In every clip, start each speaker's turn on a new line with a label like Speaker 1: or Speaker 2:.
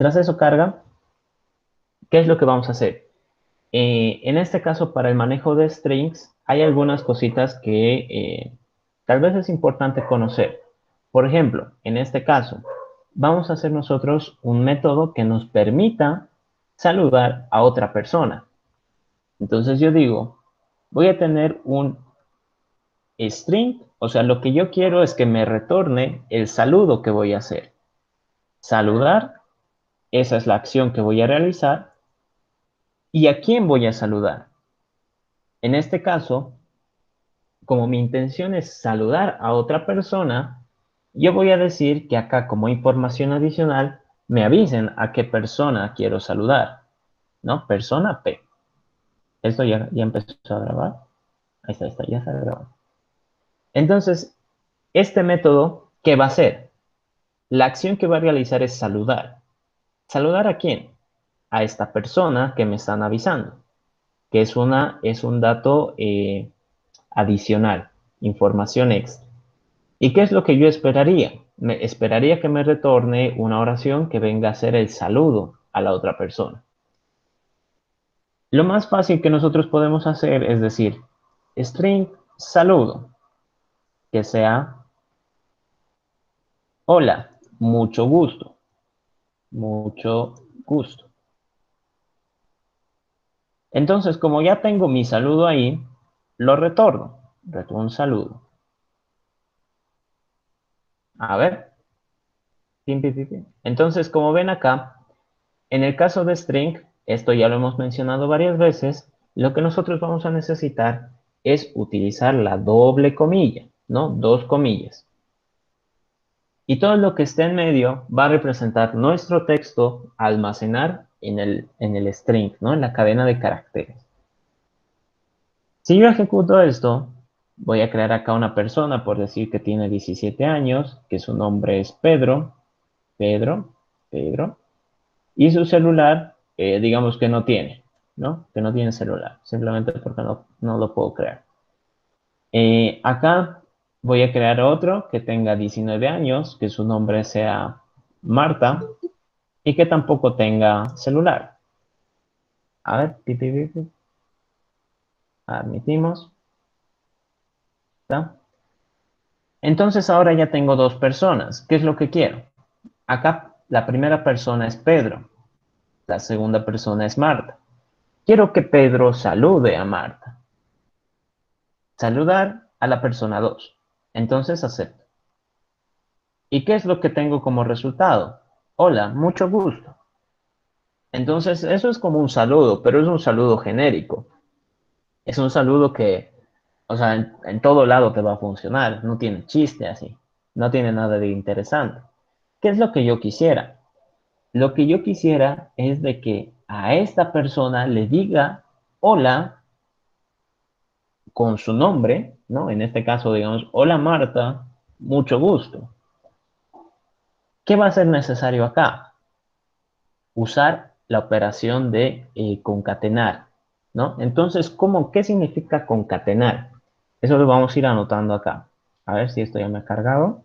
Speaker 1: Tras eso carga, ¿qué es lo que vamos a hacer? En este caso, para el manejo de strings, hay algunas cositas que tal vez es importante conocer. Por ejemplo, en este caso, vamos a hacer nosotros un método que nos permita saludar a otra persona. Entonces yo digo, voy a tener un string, o sea, lo que yo quiero es que me retorne el saludo que voy a hacer. Saludar, esa es la acción que voy a realizar. ¿Y a quién voy a saludar? En este caso, como mi intención es saludar a otra persona, yo voy a decir que acá como información adicional me avisen a qué persona quiero saludar, ¿no? Persona P. Esto ya empezó a grabar. Ahí está, ya está grabando. Entonces, este método, ¿qué va a hacer? La acción que va a realizar es saludar. ¿Saludar a quién? A esta persona que me están avisando, que es un dato adicional, información extra. ¿Y qué es lo que yo esperaría? Me esperaría que me retorne una oración que venga a ser el saludo a la otra persona. Lo más fácil que nosotros podemos hacer es decir, string saludo, que sea hola, mucho gusto, mucho gusto. Entonces, como ya tengo mi saludo ahí, lo retorno un saludo. A ver, pim, pim, pim, pim. Entonces, como ven acá, en el caso de string, esto ya lo hemos mencionado varias veces, lo que nosotros vamos a necesitar es utilizar la doble comilla, ¿no? Dos comillas. Y todo lo que esté en medio va a representar nuestro texto a almacenar en el string, ¿no? En la cadena de caracteres. Si yo ejecuto esto, voy a crear acá una persona, por decir que tiene 17 años, que su nombre es Pedro, Pedro, Pedro, y su celular, digamos que no tiene, ¿no? Que no tiene celular, simplemente porque no lo puedo crear. Acá voy a crear otro que tenga 19 años, que su nombre sea Marta, y que tampoco tenga celular. A ver, pi, pi, pi, pi. Admitimos. ¿Está? Entonces ahora ya tengo dos personas. ¿Qué es lo que quiero? Acá la primera persona es Pedro, la segunda persona es Marta. Quiero que Pedro salude a Marta. Saludar a la persona 2. Entonces acepto. ¿Y qué es lo que tengo como resultado? Hola, mucho gusto. Entonces eso es como un saludo, pero es un saludo genérico. Es un saludo que, o sea, en todo lado te va a funcionar. No tiene chiste así. No tiene nada de interesante. ¿Qué es lo que yo quisiera? Lo que yo quisiera es de que a esta persona le diga hola con su nombre, ¿no? En este caso, digamos, hola Marta, mucho gusto. ¿Qué va a ser necesario acá? Usar la operación de concatenar, ¿no? Entonces, ¿qué significa concatenar? Eso lo vamos a ir anotando acá. A ver si esto ya me ha cargado.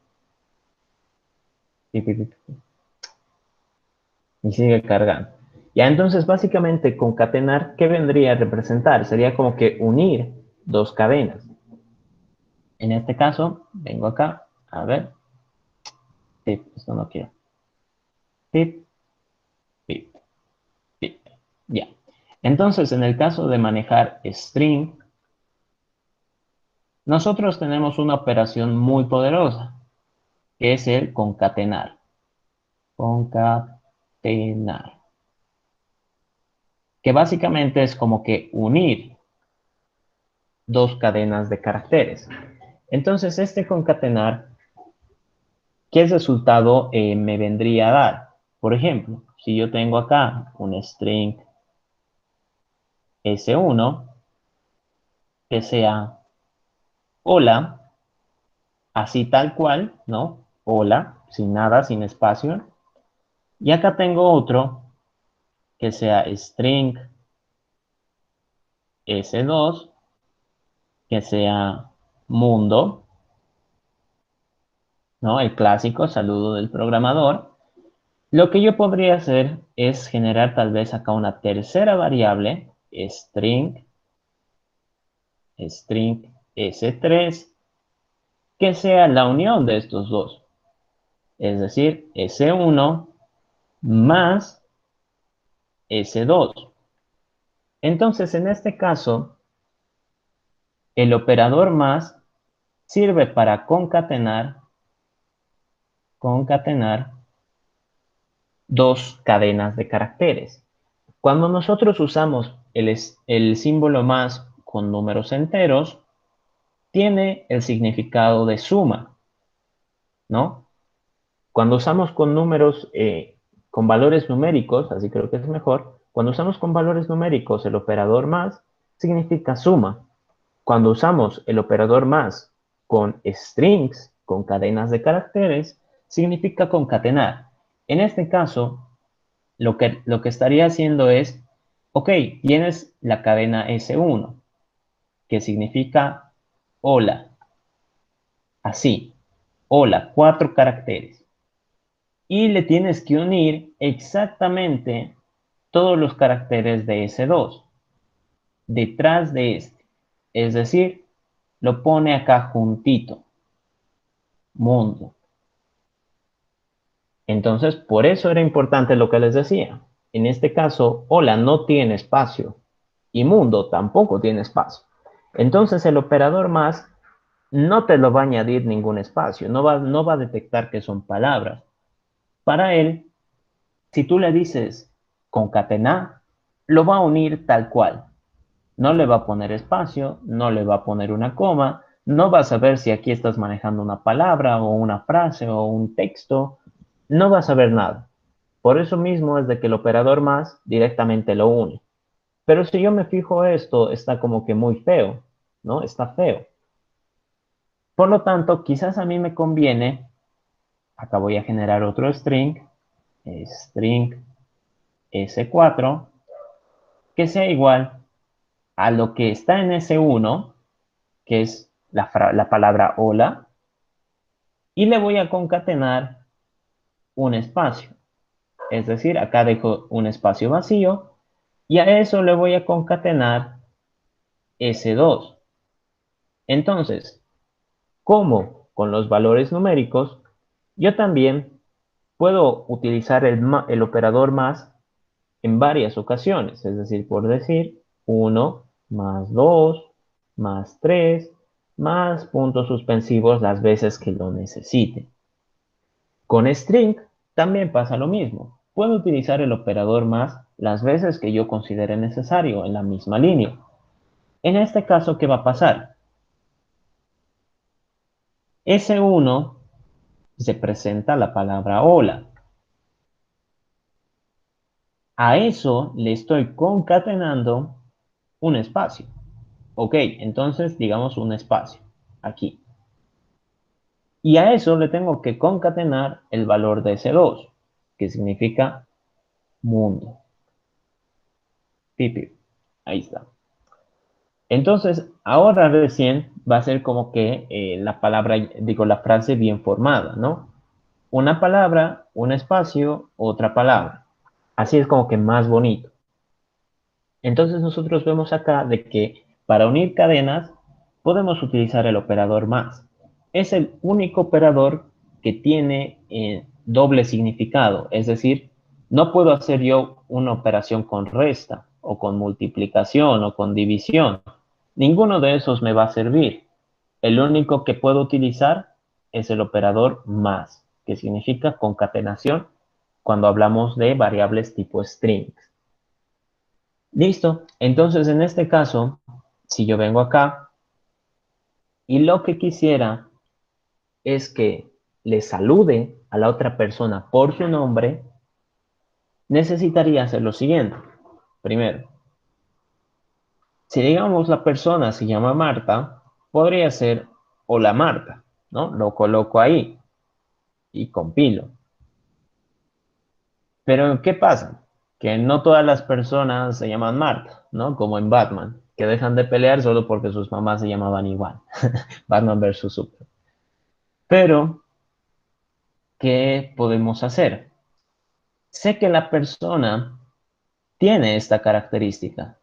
Speaker 1: Y sigue cargando. Ya entonces, básicamente, concatenar, ¿qué vendría a representar? Sería como que unir dos cadenas. En este caso, vengo acá, a ver, tip, esto no quiero. Tip, tip, tip. Ya. Entonces, en el caso de manejar string, nosotros tenemos una operación muy poderosa, que es el concatenar. Concatenar. Que básicamente es como que unir dos cadenas de caracteres. Entonces, este concatenar, ¿qué resultado me vendría a dar? Por ejemplo, si yo tengo acá un string S1 que sea hola, así tal cual, ¿no? Hola, sin nada, sin espacio. Y acá tengo otro que sea string S2, que sea mundo, ¿no? El clásico saludo del programador. Lo que yo podría hacer es generar tal vez acá una tercera variable, string s3, que sea la unión de estos dos. Es decir, s1 más s2. Entonces, en este caso, el operador más sirve para concatenar dos cadenas de caracteres. Cuando nosotros usamos el símbolo más con números enteros, tiene el significado de suma, ¿no? Cuando usamos con números, con valores numéricos, así creo que es mejor, cuando usamos con valores numéricos el operador más, significa suma. Cuando usamos el operador más con strings, con cadenas de caracteres, significa concatenar. En este caso, lo que estaría haciendo es, ok, tienes la cadena S1, que significa hola, así, hola, 4 caracteres. Y le tienes que unir exactamente todos los caracteres de S2 detrás de este. Es decir, lo pone acá juntito, mundo. Entonces, por eso era importante lo que les decía. En este caso, hola no tiene espacio y mundo tampoco tiene espacio. Entonces, el operador más no te lo va a añadir ningún espacio, no va a detectar que son palabras. Para él, si tú le dices concatenar, lo va a unir tal cual. No le va a poner espacio, no le va a poner una coma, no va a saber si aquí estás manejando una palabra o una frase o un texto, no va a saber nada. Por eso mismo es de que el operador más directamente lo une. Pero si yo me fijo esto, está como que muy feo, ¿no? Está feo. Por lo tanto, quizás a mí me conviene, acá voy a generar otro string s4, que sea igual a lo que está en S1, que es la palabra hola, y le voy a concatenar un espacio. Es decir, acá dejo un espacio vacío y a eso le voy a concatenar S2. Entonces, como con los valores numéricos, yo también puedo utilizar el operador más en varias ocasiones. Es decir, por decir 1 más 2 más 3 más puntos suspensivos las veces que lo necesite. Con string también pasa lo mismo. Puedo utilizar el operador más las veces que yo considere necesario en la misma línea. En este caso, ¿qué va a pasar? S1 se presenta la palabra hola. A eso le estoy concatenando un espacio. Ok, entonces digamos un espacio aquí. Y a eso le tengo que concatenar el valor de S2, que significa mundo. Pipi. Ahí está. Entonces, ahora recién va a ser como que la palabra, digo, la frase bien formada, ¿no? Una palabra, un espacio, otra palabra. Así es como que más bonito. Entonces nosotros vemos acá de que para unir cadenas podemos utilizar el operador más. Es el único operador que tiene doble significado, es decir, no puedo hacer yo una operación con resta o con multiplicación o con división. Ninguno de esos me va a servir. El único que puedo utilizar es el operador más, que significa concatenación cuando hablamos de variables tipo strings. Listo. Entonces, en este caso, si yo vengo acá y lo que quisiera es que le salude a la otra persona por su nombre, necesitaría hacer lo siguiente. Primero, si digamos la persona se llama Marta, podría ser hola Marta, ¿no? Lo coloco ahí y compilo. Pero, ¿qué pasa? Que no todas las personas se llaman Marta, ¿no? Como en Batman, que dejan de pelear solo porque sus mamás se llamaban igual. Batman versus Superman. Pero, ¿qué podemos hacer? sé que la persona tiene esta característica,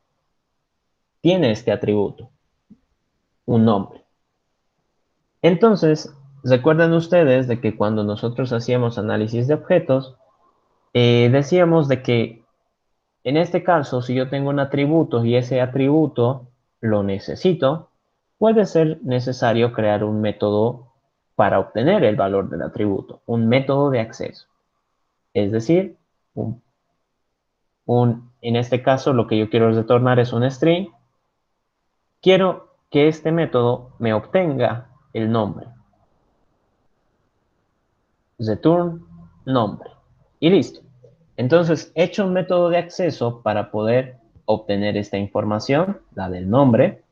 Speaker 1: tiene este atributo, un nombre. Entonces, recuerden ustedes de que cuando nosotros hacíamos análisis de objetos, decíamos de que en este caso, si yo tengo un atributo y ese atributo lo necesito, puede ser necesario crear un método para obtener el valor del atributo, un método de acceso. Es decir, en este caso lo que yo quiero retornar es un string. Quiero que este método me obtenga el nombre. Return nombre. Y listo. Entonces, he hecho un método de acceso para poder obtener esta información, la del nombre.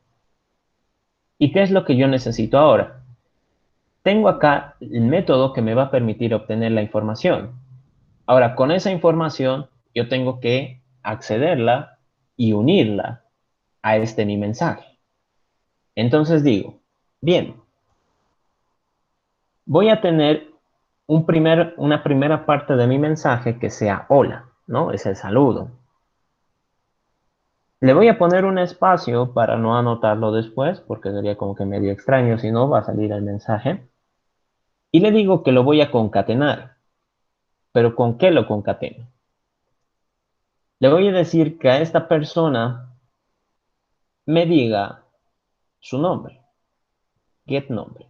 Speaker 1: ¿Y qué es lo que yo necesito ahora? Tengo acá el método que me va a permitir obtener la información. Ahora, con esa información, yo tengo que accederla y unirla a este mi mensaje. Entonces digo, bien, voy a tener una primera parte de mi mensaje que sea hola, ¿no? Es el saludo. Le voy a poner un espacio para no anotarlo después, porque sería como que medio extraño si no va a salir el mensaje. Y le digo que lo voy a concatenar. ¿Pero con qué lo concateno? Le voy a decir que a esta persona me diga su nombre, get nombre.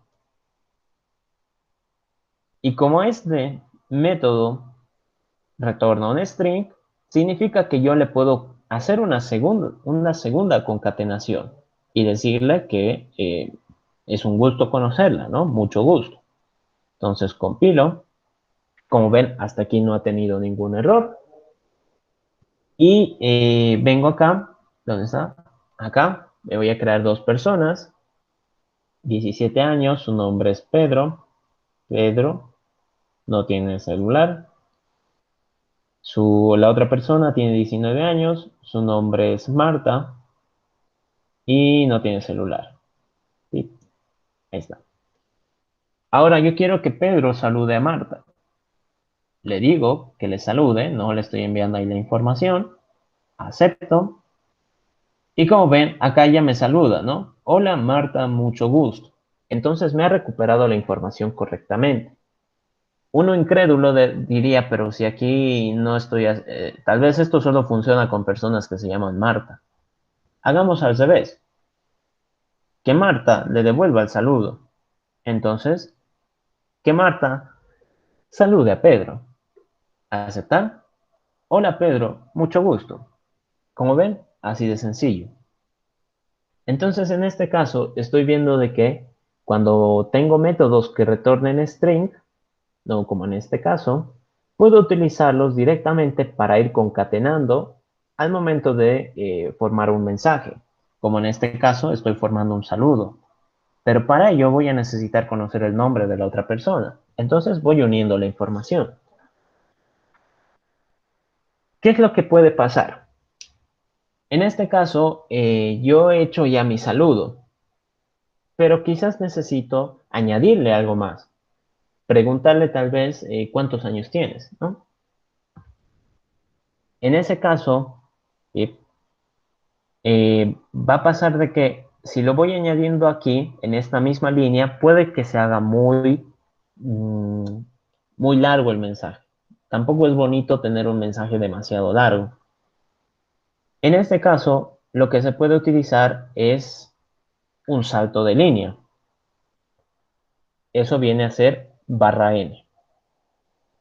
Speaker 1: Y como este método retorna un string, significa que yo le puedo hacer una segunda concatenación y decirle que es un gusto conocerla, ¿no? Mucho gusto. Entonces compilo. Como ven, hasta aquí no ha tenido ningún error. Y vengo acá, ¿dónde está? Acá, me voy a crear dos personas, 17 años, su nombre es Pedro. Pedro no tiene celular. La otra persona tiene 19 años, su nombre es Marta y no tiene celular. Sí, ahí está. Ahora yo quiero que Pedro salude a Marta. Le digo que le salude, no le estoy enviando ahí la información. Acepto. Y como ven, acá ya me saluda, ¿no? Hola Marta, mucho gusto. Entonces me ha recuperado la información correctamente. Uno incrédulo diría, pero si aquí no estoy, tal vez esto solo funciona con personas que se llaman Marta. Hagamos al revés, que Marta le devuelva el saludo. Entonces, que Marta salude a Pedro. ¿Aceptar? Hola Pedro, mucho gusto. Como ven, así de sencillo. Entonces, en este caso, estoy viendo de que cuando tengo métodos que retornen string, no como en este caso, puedo utilizarlos directamente para ir concatenando al momento de formar un mensaje. Como en este caso, estoy formando un saludo. Pero para ello voy a necesitar conocer el nombre de la otra persona. Entonces voy uniendo la información. ¿Qué es lo que puede pasar? En este caso, yo he hecho ya mi saludo, pero quizás necesito añadirle algo más. Preguntarle tal vez cuántos años tienes, ¿no? En ese caso, eh, va a pasar de que si lo voy añadiendo aquí, en esta misma línea, puede que se haga mm, muy largo el mensaje. Tampoco es bonito tener un mensaje demasiado largo. En este caso, lo que se puede utilizar es un salto de línea. Eso viene a ser /n.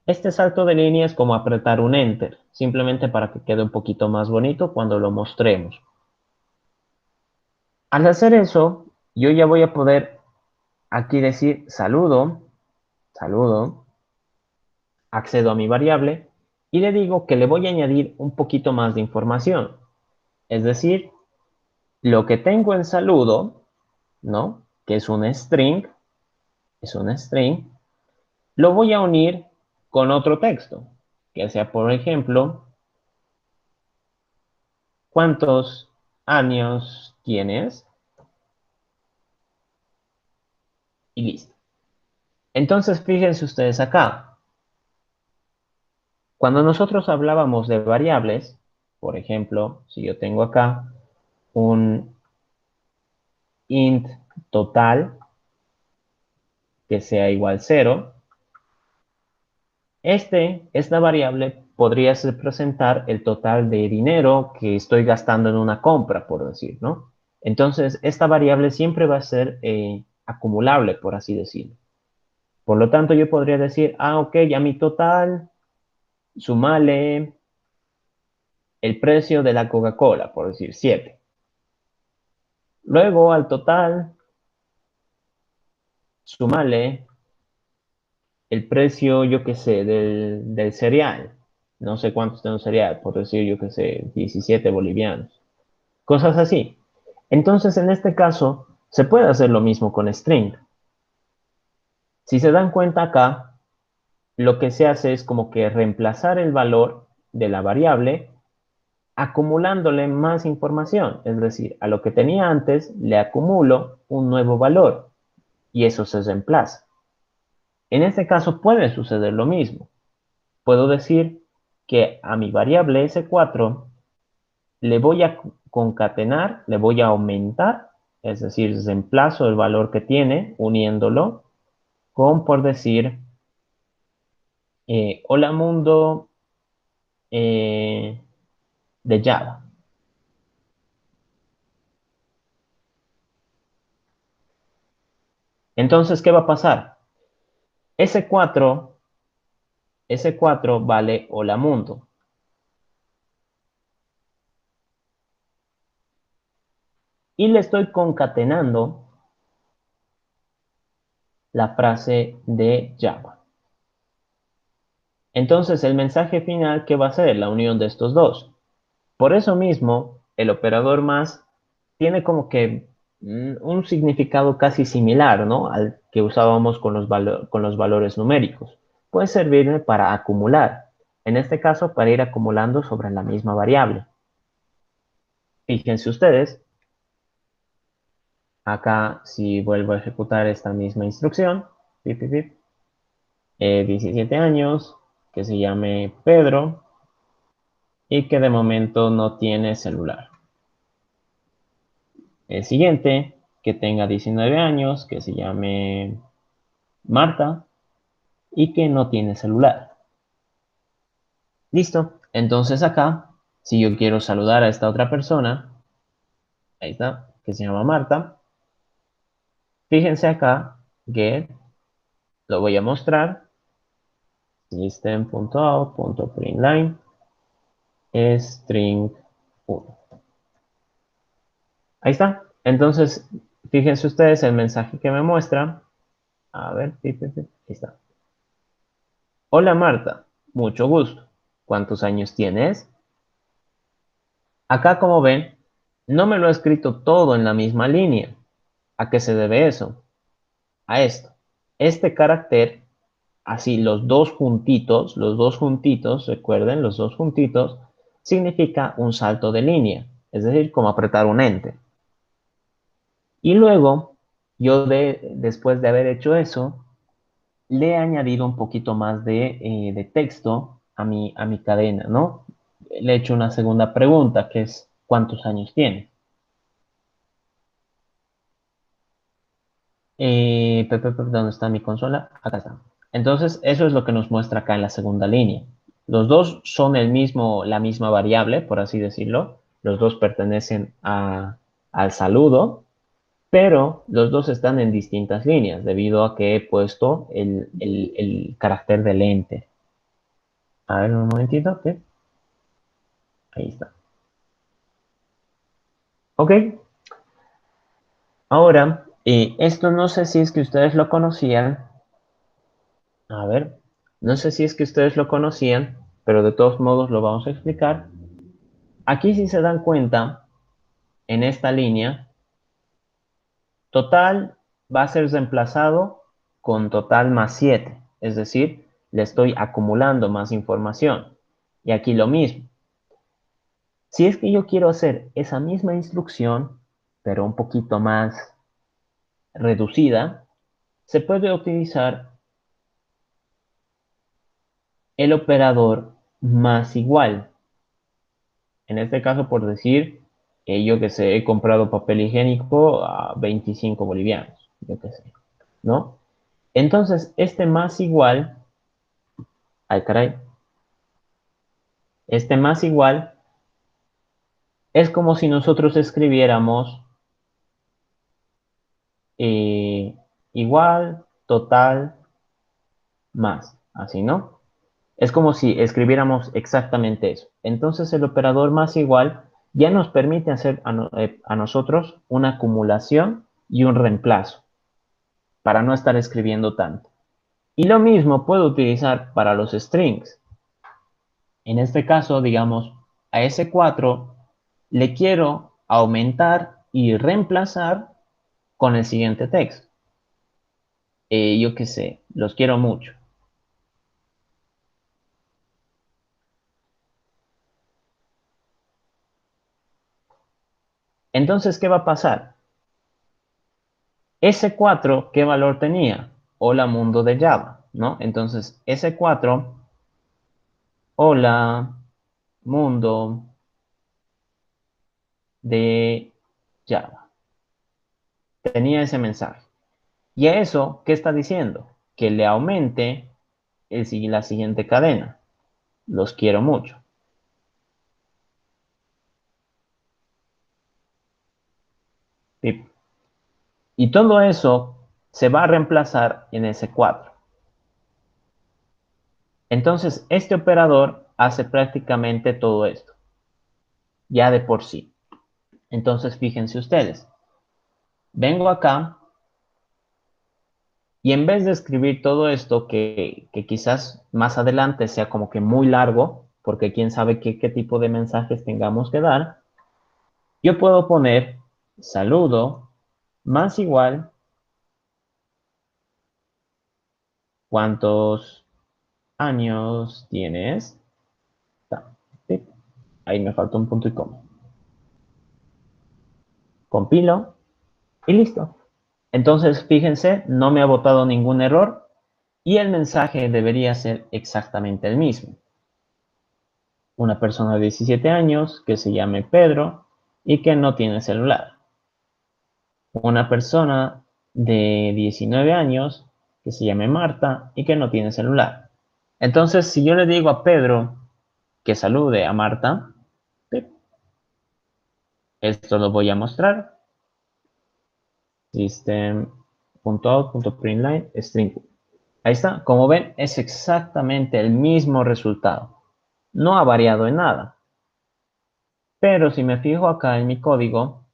Speaker 1: Este salto de línea es como apretar un enter, simplemente para que quede un poquito más bonito cuando lo mostremos. Al hacer eso, yo ya voy a poder aquí decir saludo, saludo, accedo a mi variable y le digo que le voy a añadir un poquito más de información. Es decir, lo que tengo en saludo, ¿no? Que es un string, lo voy a unir con otro texto, que sea, por ejemplo, ¿cuántos años tienes? Y listo. Entonces, fíjense ustedes acá. Cuando nosotros hablábamos de variables, por ejemplo, si yo tengo acá un int total que sea igual 0, esta variable podría representar el total de dinero que estoy gastando en una compra, por decir, ¿no? Entonces, esta variable siempre va a ser acumulable, por así decirlo. Por lo tanto, yo podría decir, ok, a mi total, sumale el precio de la Coca-Cola, por decir 7. Luego, al total, sumale el precio, yo qué sé, del cereal. No sé cuánto está un cereal, por decir, yo qué sé, 17 bolivianos. Cosas así. Entonces, en este caso, se puede hacer lo mismo con string. Si se dan cuenta acá, lo que se hace es como que reemplazar el valor de la variable acumulándole más información. Es decir, a lo que tenía antes le acumulo un nuevo valor y eso se reemplaza. En este caso puede suceder lo mismo. Puedo decir que a mi variable S4 le voy a concatenar, le voy a aumentar, es decir, reemplazo el valor que tiene uniéndolo con, por decir, hola mundo de Java. Entonces, ¿qué va a pasar? S4, S4 vale hola mundo. Y le estoy concatenando la frase de Java. Entonces, el mensaje final, ¿qué va a ser? La unión de estos dos. Por eso mismo, el operador más tiene como que un significado casi similar, ¿no? Al que usábamos con los valores numéricos. Puede servirme para acumular. En este caso, para ir acumulando sobre la misma variable. Fíjense ustedes, acá si vuelvo a ejecutar esta misma instrucción, pip, pip, pip, 17 años, que se llame Pedro y que de momento no tiene celular. El siguiente, que tenga 19 años, que se llame Marta y que no tiene celular. Listo. Entonces acá, si yo quiero saludar a esta otra persona, ahí está, que se llama Marta, fíjense acá que lo voy a mostrar. System.out.println string 1. Ahí está. Entonces, fíjense ustedes el mensaje que me muestra. A ver, ahí está. Hola Marta, mucho gusto. ¿Cuántos años tienes? Acá, como ven, no me lo he escrito todo en la misma línea. ¿A qué se debe eso? A esto. Este carácter, así los dos juntitos, recuerden, los dos juntitos, significa un salto de línea, es decir, como apretar un enter. Y luego, después de haber hecho eso, le he añadido un poquito más de texto a mi cadena, ¿no? Le he hecho una segunda pregunta, que es, ¿cuántos años tiene? ¿Dónde está mi consola? Acá está. Entonces, eso es lo que nos muestra acá en la segunda línea. Los dos son la misma variable, por así decirlo. Los dos pertenecen al saludo, pero los dos están en distintas líneas debido a que he puesto el carácter del enter. A ver, un momentito. ¿Ok? Ahí está. Ok. Ahora, esto no sé si es que ustedes lo conocían. A ver, no sé si es que ustedes lo conocían, pero de todos modos lo vamos a explicar. Aquí si se dan cuenta, en esta línea, total va a ser reemplazado con total más 7, es decir, le estoy acumulando más información. Y aquí lo mismo. Si es que yo quiero hacer esa misma instrucción, pero un poquito más reducida, se puede utilizar el operador más igual. En este caso, por decir, yo que sé, he comprado papel higiénico a 25 bolivianos, yo que sé, ¿no? Entonces, este más igual, ay caray, este más igual es como si nosotros escribiéramos eh, igual, total, más, así, ¿no? Es como si escribiéramos exactamente eso. Entonces el operador más igual ya nos permite hacer a nosotros una acumulación y un reemplazo para no estar escribiendo tanto. Y lo mismo puedo utilizar para los strings. En este caso, digamos, a ese 4 le quiero aumentar y reemplazar con el siguiente texto. Yo qué sé, los quiero mucho. Entonces, ¿qué va a pasar? S4, ¿qué valor tenía? Hola mundo de Java, ¿no? Entonces, S4, hola mundo de Java. Tenía ese mensaje. Y a eso, ¿qué está diciendo? Que le aumente la siguiente cadena. Los quiero mucho. Pip. Y todo eso se va a reemplazar en S4. Entonces, este operador hace prácticamente todo esto, ya de por sí. Entonces, fíjense ustedes. Vengo acá y en vez de escribir todo esto, que quizás más adelante sea como que muy largo, porque quién sabe qué tipo de mensajes tengamos que dar, yo puedo poner saludo más igual cuántos años tienes. Ahí me falta un punto y coma. Compilo y listo. Entonces, fíjense, no me ha botado ningún error y el mensaje debería ser exactamente el mismo. Una persona de 17 años que se llame Pedro y que no tiene celular. Una persona de 19 años que se llame Marta y que no tiene celular. Entonces, si yo le digo a Pedro que salude a Marta, esto lo voy a mostrar. System.out.println string. Ahí está. Como ven, es exactamente el mismo resultado. No ha variado en nada. Pero si me fijo acá en mi código,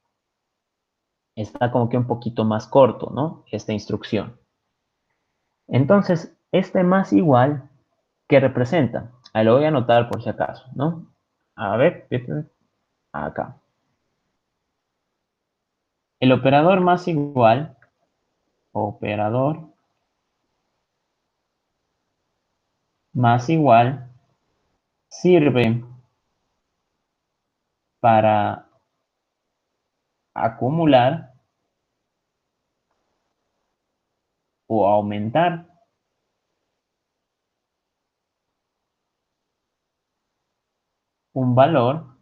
Speaker 1: está como que un poquito más corto, ¿no? Esta instrucción. Entonces, este más igual, ¿qué representa? Ahí lo voy a anotar por si acaso, ¿no? A ver, acá. El operador más igual, sirve para acumular o aumentar un valor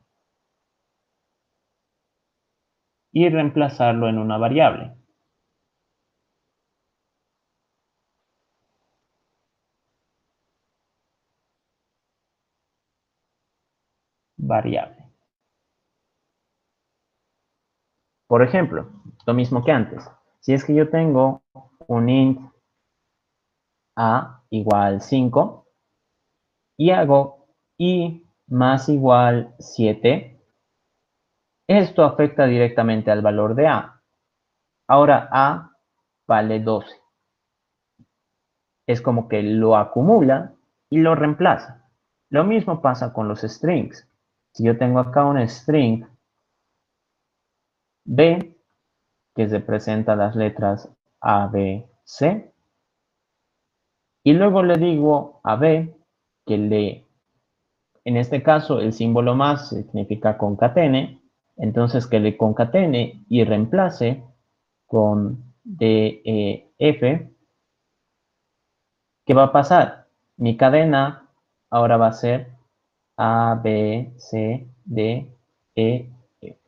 Speaker 1: y reemplazarlo en una variable. Variable. Por ejemplo, lo mismo que antes. Si es que yo tengo un int a igual 5 y hago i más igual 7, esto afecta directamente al valor de a. Ahora a vale 12. Es como que lo acumula y lo reemplaza. Lo mismo pasa con los strings. Si yo tengo acá un string b que representa las letras a, b, c, y luego le digo a b que en este caso el símbolo más significa concatene, entonces que le concatene y reemplace con def. ¿Qué va a pasar? Mi cadena ahora va a ser A, B, C, D, E, F.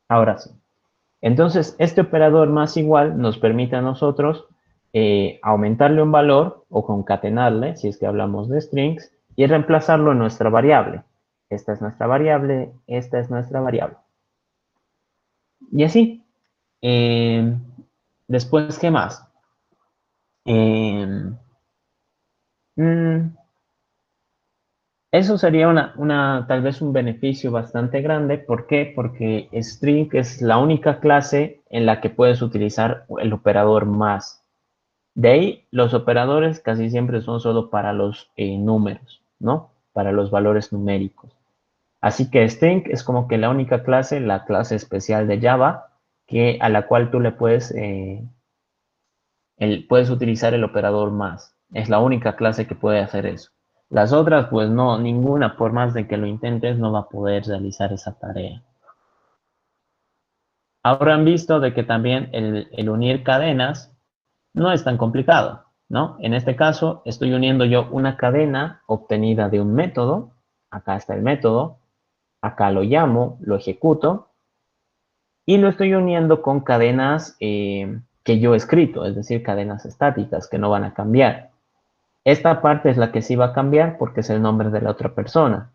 Speaker 1: Ahora sí. Entonces, este operador más igual nos permite a nosotros aumentarle un valor o concatenarle, si es que hablamos de strings, y reemplazarlo en nuestra variable. Esta es nuestra variable, esta es nuestra variable. Y así. Eh, Después, ¿qué más? Eh, mm, Eso sería tal vez un beneficio bastante grande. ¿Por qué? Porque string es la única clase en la que puedes utilizar el operador más. De ahí, los operadores casi siempre son solo para los números, ¿no? Para los valores numéricos. Así que string es como que la única clase, la clase especial de Java, a la cual tú le puedes utilizar el operador más. Es la única clase que puede hacer eso. Las otras, pues no, ninguna, por más de que lo intentes, no va a poder realizar esa tarea. Ahora han visto de que también el unir cadenas no es tan complicado, ¿no? En este caso, estoy uniendo yo una cadena obtenida de un método. Acá está el método. Acá lo llamo, lo ejecuto. Y lo estoy uniendo con cadenas que yo he escrito, es decir, cadenas estáticas que no van a cambiar. Esta parte es la que sí va a cambiar porque es el nombre de la otra persona.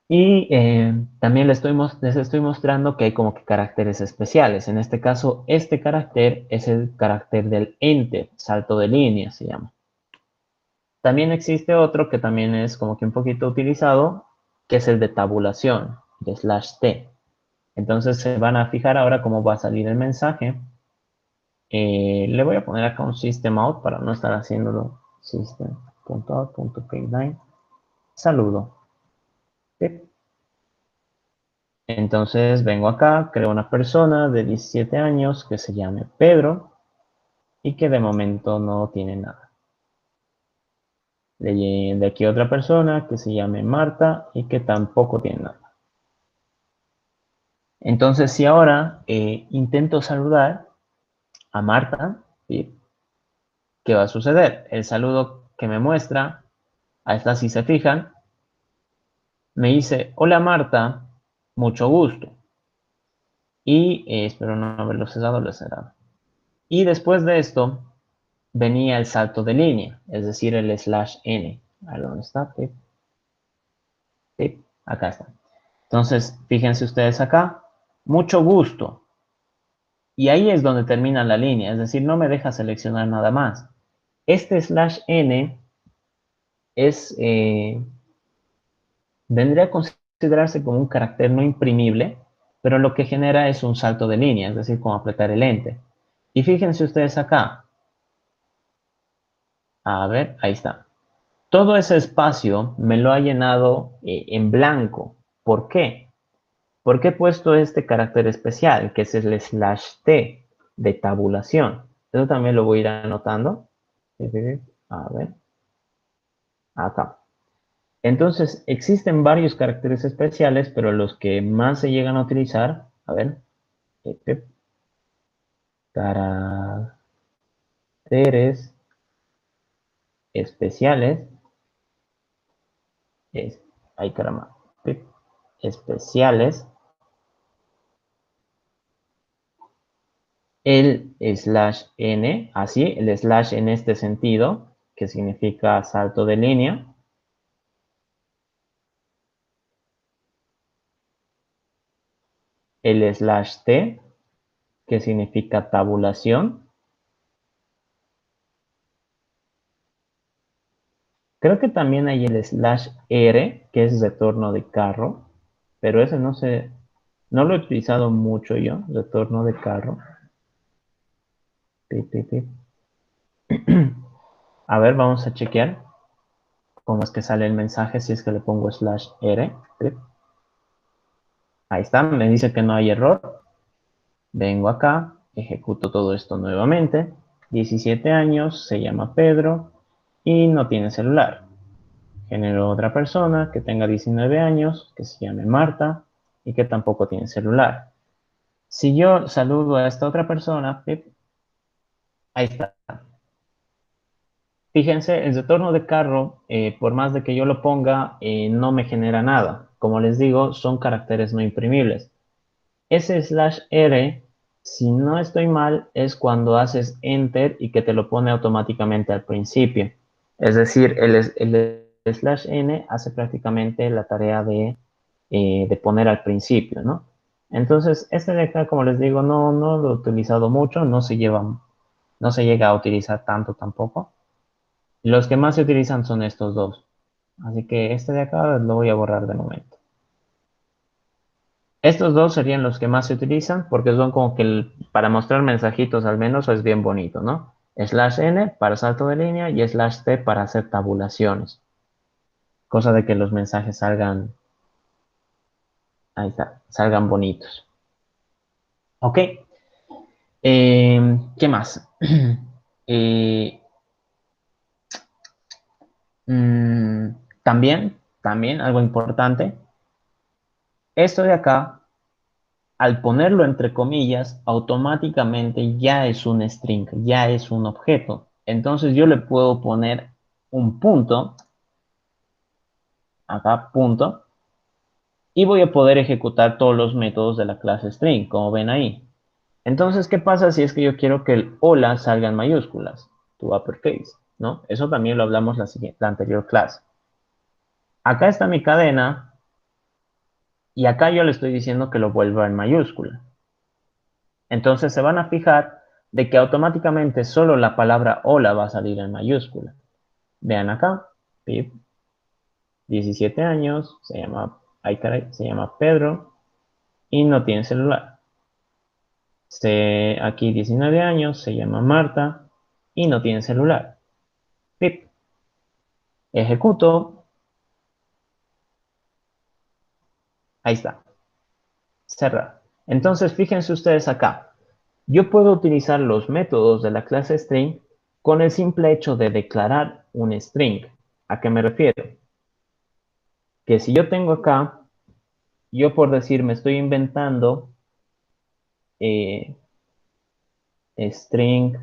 Speaker 1: Y también les estoy mostrando que hay como que caracteres especiales. En este caso, este carácter es el carácter del enter, salto de línea se llama. También existe otro que también es como que un poquito utilizado, que es el de tabulación, de /t. Entonces se van a fijar ahora cómo va a salir el mensaje. Le voy a poner acá un system out para no estar haciéndolo system.out.println. Saludo. ¿Sí? Entonces vengo acá, creo una persona de 17 años que se llame Pedro y que de momento no tiene nada. De aquí otra persona que se llame Marta y que tampoco tiene nada. Entonces si ahora intento saludar a Marta, ¿sí? ¿Qué va a suceder? El saludo que me muestra, a esta si se fijan, me dice, hola Marta, mucho gusto. Y espero no haberlo cerrado, lo he cerrado. Y después de esto venía el salto de línea, es decir, el /n. A ver dónde está, tip, tip, acá está. Entonces, fíjense ustedes acá, mucho gusto. Y ahí es donde termina la línea, es decir, no me deja seleccionar nada más. Este /n es, vendría a considerarse como un carácter no imprimible, pero lo que genera es un salto de línea, es decir, como apretar el enter. Y fíjense ustedes acá, a ver, ahí está. Todo ese espacio me lo ha llenado en blanco. ¿Por qué? Porque he puesto este carácter especial, que es el /t de tabulación. Eso también lo voy a ir anotando. A ver, acá. Entonces, existen varios caracteres especiales, pero los que más se llegan a utilizar, a ver, caracteres especiales, es, ay caramba, especiales, el /n, así, el slash en este sentido, que significa salto de línea, el /t, que significa tabulación. Creo que también hay el /r, que es retorno de carro, pero ese no lo he utilizado mucho yo, retorno de carro. A ver, vamos a chequear cómo es que sale el mensaje si es que le pongo /r. Ahí está, me dice que no hay error. Vengo acá, ejecuto todo esto nuevamente. 17 años, se llama Pedro y no tiene celular. Genero otra persona que tenga 19 años, que se llame Marta y que tampoco tiene celular. Si yo saludo a esta otra persona, ahí está. Fíjense, el retorno de carro, por más de que yo lo ponga, no me genera nada. Como les digo, son caracteres no imprimibles. Ese slash R, si no estoy mal, es cuando haces enter y que te lo pone automáticamente al principio. Es decir, el slash N hace prácticamente la tarea de poner al principio, ¿no? Entonces, este de acá, como les digo, no lo he utilizado mucho, no se llega a utilizar tanto tampoco. Los que más se utilizan son estos dos. Así que este de acá lo voy a borrar de momento. Estos dos serían los que más se utilizan porque son como que para mostrar mensajitos al menos es bien bonito, ¿no? Slash N para salto de línea y slash T para hacer tabulaciones. Cosa de que los mensajes salgan, ahí está, salgan bonitos. Ok. ¿Qué más? Eh, mm, también algo importante. Esto de acá al ponerlo entre comillas, automáticamente ya es un string, ya es un objeto. Entonces yo le puedo poner un punto, acá punto, y voy a poder ejecutar todos los métodos de la clase string, como ven ahí. Entonces, ¿qué pasa si es que yo quiero que el hola salga en mayúsculas? To uppercase, ¿no? Eso también lo hablamos la anterior clase. Acá está mi cadena, y acá yo le estoy diciendo que lo vuelva en mayúscula. Entonces se van a fijar de que automáticamente solo la palabra hola va a salir en mayúscula. Vean acá, Pip, 17 años, ay caray, se llama Pedro y no tiene celular. Aquí 19 años, se llama Marta y no tiene celular. Pip, ejecuto, ahí está, cerrar. Entonces fíjense ustedes acá, yo puedo utilizar los métodos de la clase string con el simple hecho de declarar un string. ¿A qué me refiero? Que si yo tengo acá, yo por decir me estoy inventando eh, string,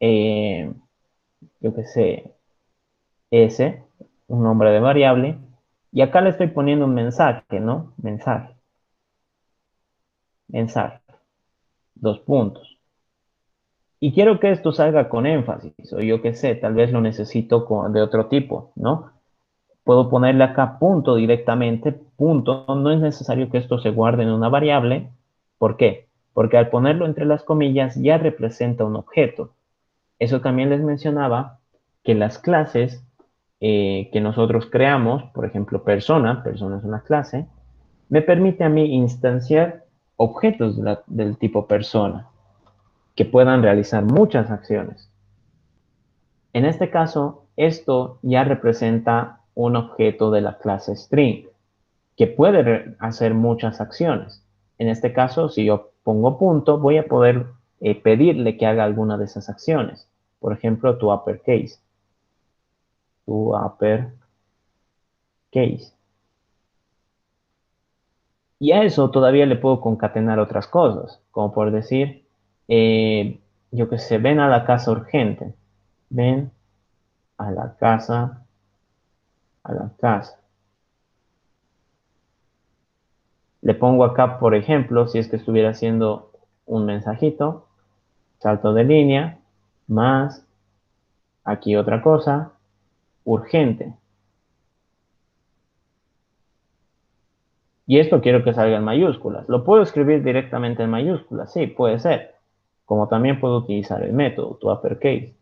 Speaker 1: eh, yo qué sé, s, un nombre de variable, y acá le estoy poniendo un mensaje, ¿no? Mensaje, dos puntos. Y quiero que esto salga con énfasis, o yo qué sé, tal vez lo necesito de otro tipo, ¿no? Puedo ponerle acá punto directamente, punto. No es necesario que esto se guarde en una variable. ¿Por qué? Porque al ponerlo entre las comillas ya representa un objeto. Eso también les mencionaba que las clases que nosotros creamos, por ejemplo, persona es una clase, me permite a mí instanciar objetos del tipo persona que puedan realizar muchas acciones. En este caso, esto ya representa un objeto de la clase string que puede hacer muchas acciones. En este caso, si yo pongo punto, voy a poder pedirle que haga alguna de esas acciones. Por ejemplo, to uppercase. To uppercase. Y a eso todavía le puedo concatenar otras cosas, como por decir, yo que sé, ven a la casa urgente. Ven a la casa, a la casa. Le pongo acá, por ejemplo, si es que estuviera haciendo un mensajito, salto de línea, más, aquí otra cosa, urgente. Y esto quiero que salga en mayúsculas. ¿Lo puedo escribir directamente en mayúsculas? Sí, puede ser. Como también puedo utilizar el método, to uppercase.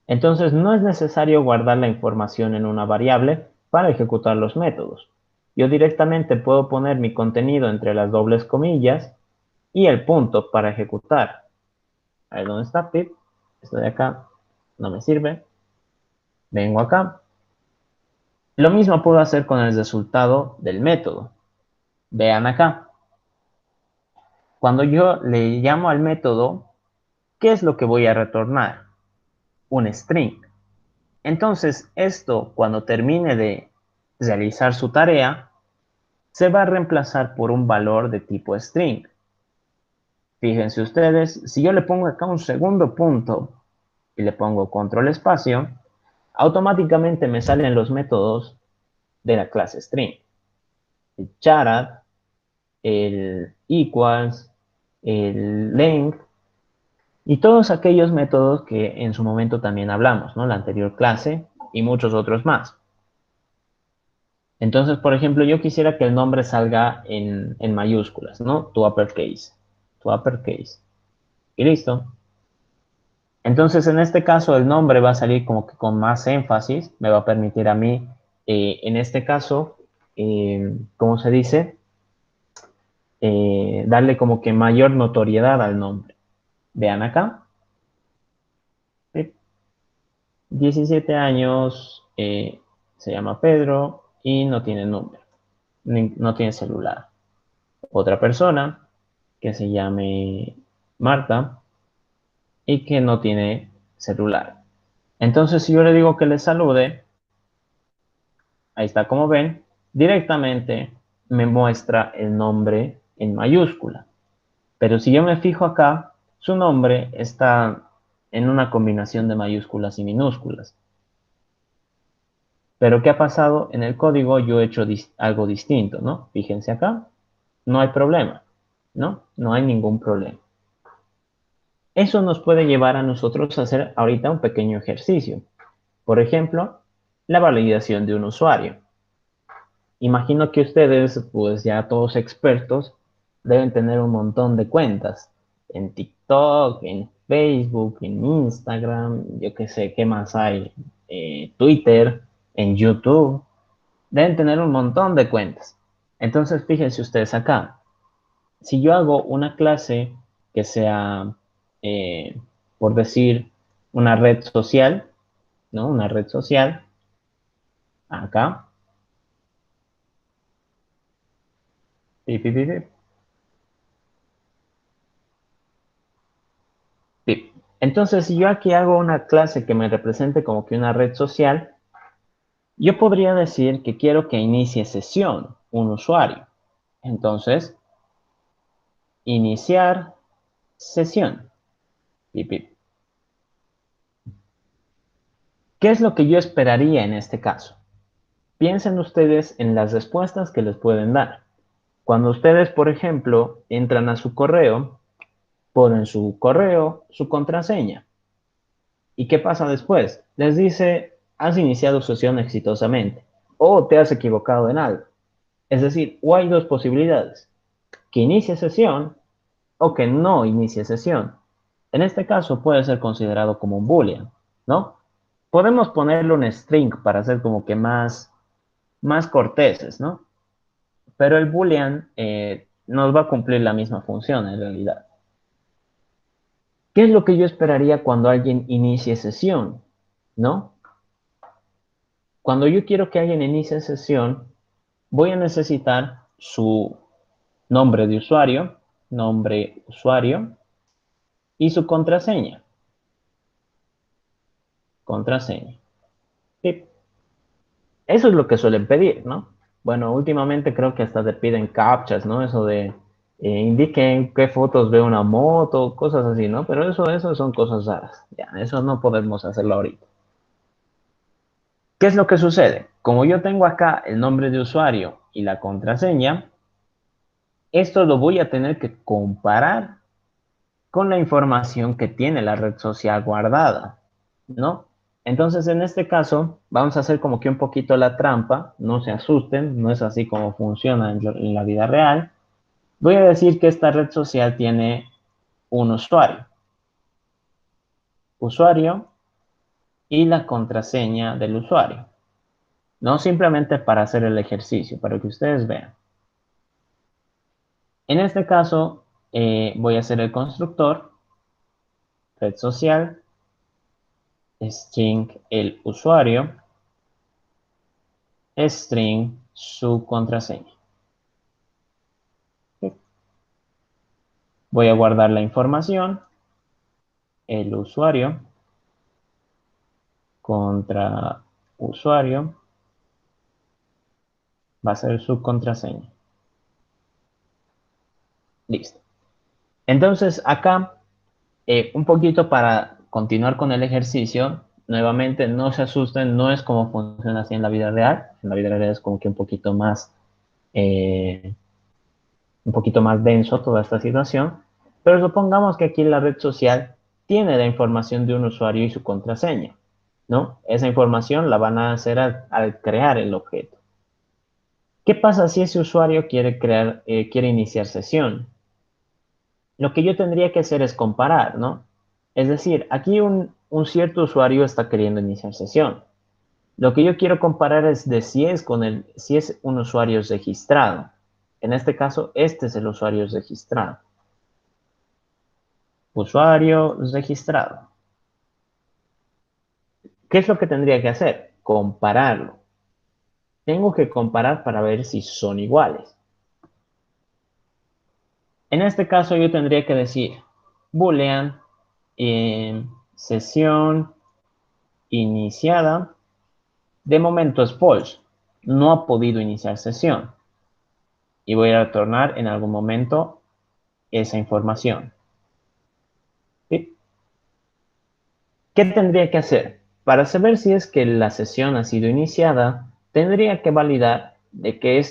Speaker 1: Entonces no es necesario guardar la información en una variable para ejecutar los métodos. Yo directamente puedo poner mi contenido entre las dobles comillas y el punto para ejecutar. Ahí donde está pip, esto de acá no me sirve. Vengo acá. Lo mismo puedo hacer con el resultado del método. Vean acá. Cuando yo le llamo al método, ¿qué es lo que voy a retornar? Un string. Entonces, esto, cuando termine de realizar su tarea, se va a reemplazar por un valor de tipo string. Fíjense ustedes, si yo le pongo acá un segundo punto y le pongo control espacio, automáticamente me salen los métodos de la clase string. El charAt, el equals, el length y todos aquellos métodos que en su momento también hablamos, ¿no? La anterior clase y muchos otros más. Entonces, por ejemplo, yo quisiera que el nombre salga en mayúsculas, ¿no? Tu uppercase, tu uppercase. Y listo. Entonces, en este caso, el nombre va a salir como que con más énfasis. Me va a permitir a mí, en este caso, ¿cómo se dice? Darle como que mayor notoriedad al nombre. Vean acá. ¿Sí? 17 años, se llama Pedro y no tiene número, no tiene celular. Otra persona que se llame Marta y que no tiene celular. Entonces, si yo le digo que le salude, ahí está como ven, directamente me muestra el nombre en mayúscula. Pero si yo me fijo acá, su nombre está en una combinación de mayúsculas y minúsculas. Pero ¿qué ha pasado? En el código yo he hecho algo distinto, ¿no? Fíjense acá, no hay problema, ¿no? No hay ningún problema. Eso nos puede llevar a nosotros a hacer ahorita un pequeño ejercicio. Por ejemplo, la validación de un usuario. Imagino que ustedes, pues ya todos expertos, deben tener un montón de cuentas en TikTok, en Facebook, en Instagram, yo qué sé, ¿qué más hay? Twitter, en YouTube. Deben tener un montón de cuentas. Entonces, fíjense ustedes acá. Si yo hago una clase que sea, eh, por decir, una red social, ¿no? Una red social, acá. Pip, pip, pip, pip. Sí. Entonces, si yo aquí hago una clase que me represente como que una red social, yo podría decir que quiero que inicie sesión un usuario. Entonces, iniciar sesión. Pip, pip. ¿Qué es lo que yo esperaría en este caso? Piensen ustedes en las respuestas que les pueden dar. Cuando ustedes, por ejemplo, entran a su correo, ponen su correo, su contraseña. ¿Y qué pasa después? Les dice, has iniciado sesión exitosamente o te has equivocado en algo. Es decir, o hay dos posibilidades, que inicie sesión o que no inicie sesión. En este caso puede ser considerado como un boolean, ¿no? Podemos ponerle un string para hacer como que más corteses, ¿no? Pero el boolean nos va a cumplir la misma función en realidad. ¿Qué es lo que yo esperaría cuando alguien inicie sesión? ¿No? Cuando yo quiero que alguien inicie sesión, voy a necesitar su nombre usuario y su contraseña. Contraseña. Sí. Eso es lo que suelen pedir, ¿no? Bueno, últimamente creo que hasta te piden captchas, ¿no? Eso de indiquen qué fotos ve una moto, cosas así, ¿no? Pero eso son cosas raras. Ya, eso no podemos hacerlo ahorita. ¿Qué es lo que sucede? Como yo tengo acá el nombre de usuario y la contraseña, esto lo voy a tener que comparar con la información que tiene la red social guardada, ¿no? Entonces, en este caso, vamos a hacer como que un poquito la trampa, no se asusten, no es así como funciona en la vida real. Voy a decir que esta red social tiene un usuario y la contraseña del usuario, no simplemente para hacer el ejercicio, para que ustedes vean. En este caso, voy a hacer el constructor, red social, string el usuario, string su contraseña. Voy a guardar la información, el usuario, contra usuario, va a ser su contraseña. Listo. Entonces, acá, un poquito para continuar con el ejercicio, nuevamente, no se asusten, no es como funciona así en la vida real. En la vida real es como que eh, un poquito más denso toda esta situación, pero supongamos que aquí la red social tiene la información de un usuario y su contraseña, ¿no? Esa información la van a hacer al crear el objeto. ¿Qué pasa si ese usuario quiere iniciar sesión? Lo que yo tendría que hacer es comparar, ¿no? Es decir, aquí un cierto usuario está queriendo iniciar sesión. Lo que yo quiero comparar es de si es un usuario registrado. En este caso, este es el usuario registrado. Usuario registrado. ¿Qué es lo que tendría que hacer? Compararlo. Tengo que comparar para ver si son iguales. En este caso yo tendría que decir boolean sesión iniciada. De momento es false. No ha podido iniciar sesión. Y voy a retornar en algún momento esa información. ¿Sí? ¿Qué tendría que hacer? Para saber si es que la sesión ha sido iniciada, tendría que validar de que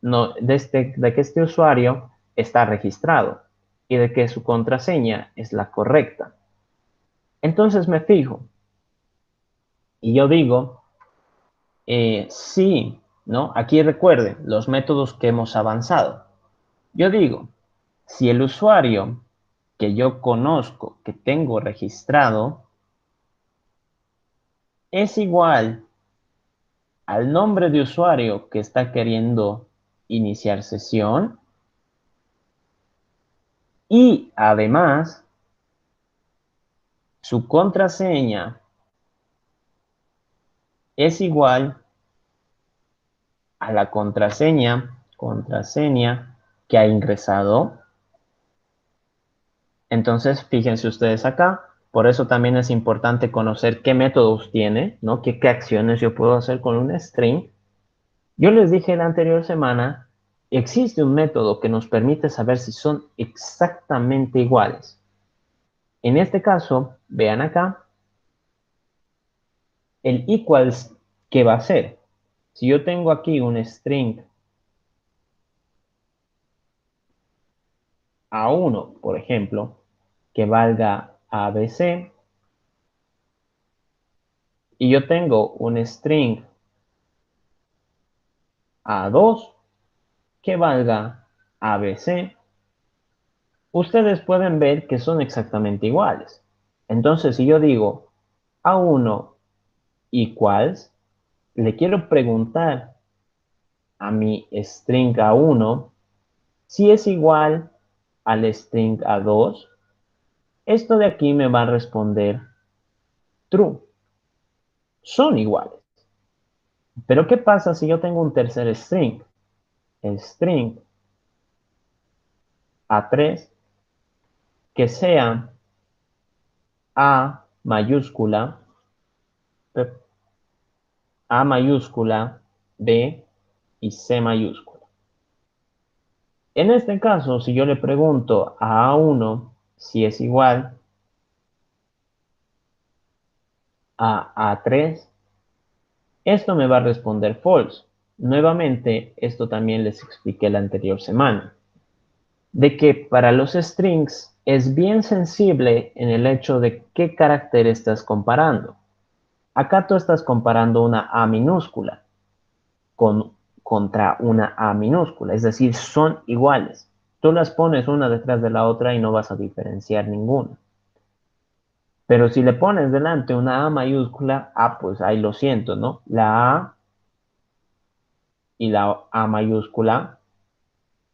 Speaker 1: de que este usuario está registrado y de que su contraseña es la correcta. Entonces me fijo y yo digo, sí, ¿no? Aquí recuerden los métodos que hemos avanzado. Yo digo, si el usuario que yo conozco, que tengo registrado, es igual al nombre de usuario que está queriendo iniciar sesión y además su contraseña es igual a la contraseña que ha ingresado. Entonces, fíjense ustedes acá, por eso también es importante conocer qué métodos tiene, ¿no? ¿Qué acciones yo puedo hacer con un string? Yo les dije la anterior semana, existe un método que nos permite saber si son exactamente iguales. En este caso, vean acá, el equals, ¿qué va a ser? Si yo tengo aquí un string A1, por ejemplo, que valga ABC, y yo tengo un string A2 que valga ABC, ustedes pueden ver que son exactamente iguales. Entonces, si yo digo A1 equals, le quiero preguntar a mi string A1 si es igual al string A2, esto de aquí me va a responder true. Son iguales. Pero ¿qué pasa si yo tengo un tercer string? El string A3 que sea A mayúscula, A mayúscula, B y C mayúscula. En este caso, si yo le pregunto a A1 si es igual a A3, esto me va a responder false. Nuevamente, esto también les expliqué la anterior semana, de que para los strings es bien sensible en el hecho de qué carácter estás comparando. Acá tú estás comparando una A minúscula contra una A minúscula, es decir, son iguales. Tú las pones una detrás de la otra y no vas a diferenciar ninguna. Pero si le pones delante una A mayúscula, pues ahí lo siento, ¿no? La A y la A mayúscula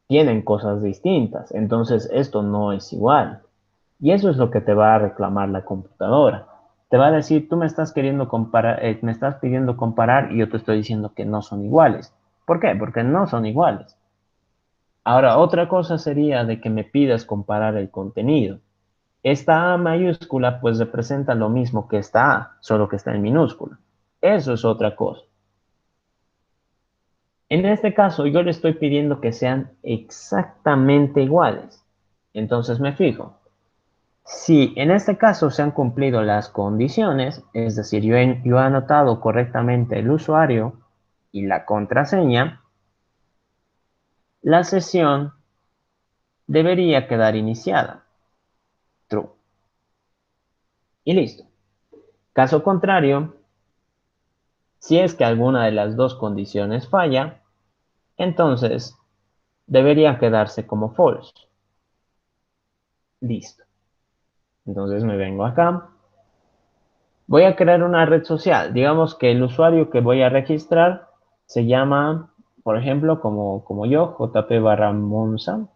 Speaker 1: tienen cosas distintas, entonces esto no es igual. Y eso es lo que te va a reclamar la computadora. Te va a decir, tú me estás queriendo comparar, me estás pidiendo comparar y yo te estoy diciendo que no son iguales. ¿Por qué? Porque no son iguales. Ahora, otra cosa sería de que me pidas comparar el contenido. Esta A mayúscula pues representa lo mismo que esta A, solo que está en minúscula. Eso es otra cosa. En este caso, yo le estoy pidiendo que sean exactamente iguales. Entonces me fijo. Si en este caso se han cumplido las condiciones, es decir, yo he anotado correctamente el usuario y la contraseña, la sesión debería quedar iniciada. True. Y listo. Caso contrario, si es que alguna de las dos condiciones falla, entonces debería quedarse como false. Listo. Entonces me vengo acá. Voy a crear una red social. Digamos que el usuario que voy a registrar se llama, por ejemplo, como yo, jp barra monza,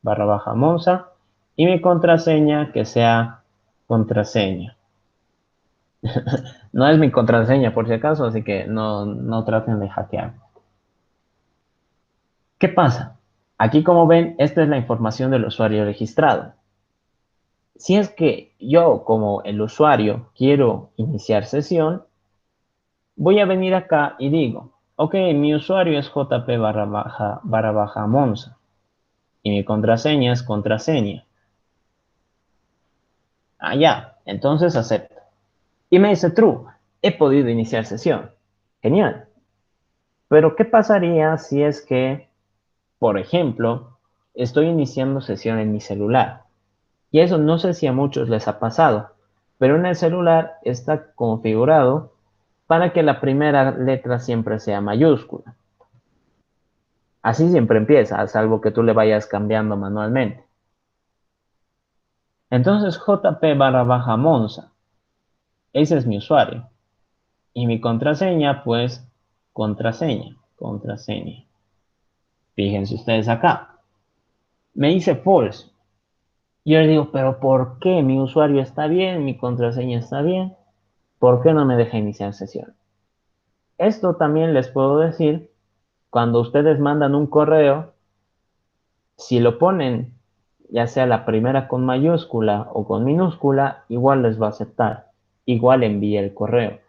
Speaker 1: barra baja monza, y mi contraseña que sea contraseña. No es mi contraseña por si acaso, así que no traten de hackear. ¿Qué pasa? Aquí, como ven, esta es la información del usuario registrado. Si es que yo, como el usuario, quiero iniciar sesión, voy a venir acá y digo, ok, mi usuario es jp barra baja monza y mi contraseña es contraseña. Ah, ya, entonces acepto. Y me dice true, he podido iniciar sesión. Genial. Pero ¿qué pasaría si es que, por ejemplo, estoy iniciando sesión en mi celular? Y eso no sé si a muchos les ha pasado, pero en el celular está configurado para que la primera letra siempre sea mayúscula. Así siempre empieza, salvo que tú le vayas cambiando manualmente. Entonces jp barra baja monza, ese es mi usuario. Y mi contraseña, pues, contraseña. Fíjense ustedes acá. Me dice false. Yo le digo, pero ¿por qué mi usuario está bien, mi contraseña está bien? ¿Por qué no me deja iniciar sesión? Esto también les puedo decir, cuando ustedes mandan un correo, si lo ponen ya sea la primera con mayúscula o con minúscula, igual les va a aceptar, igual envía el correo.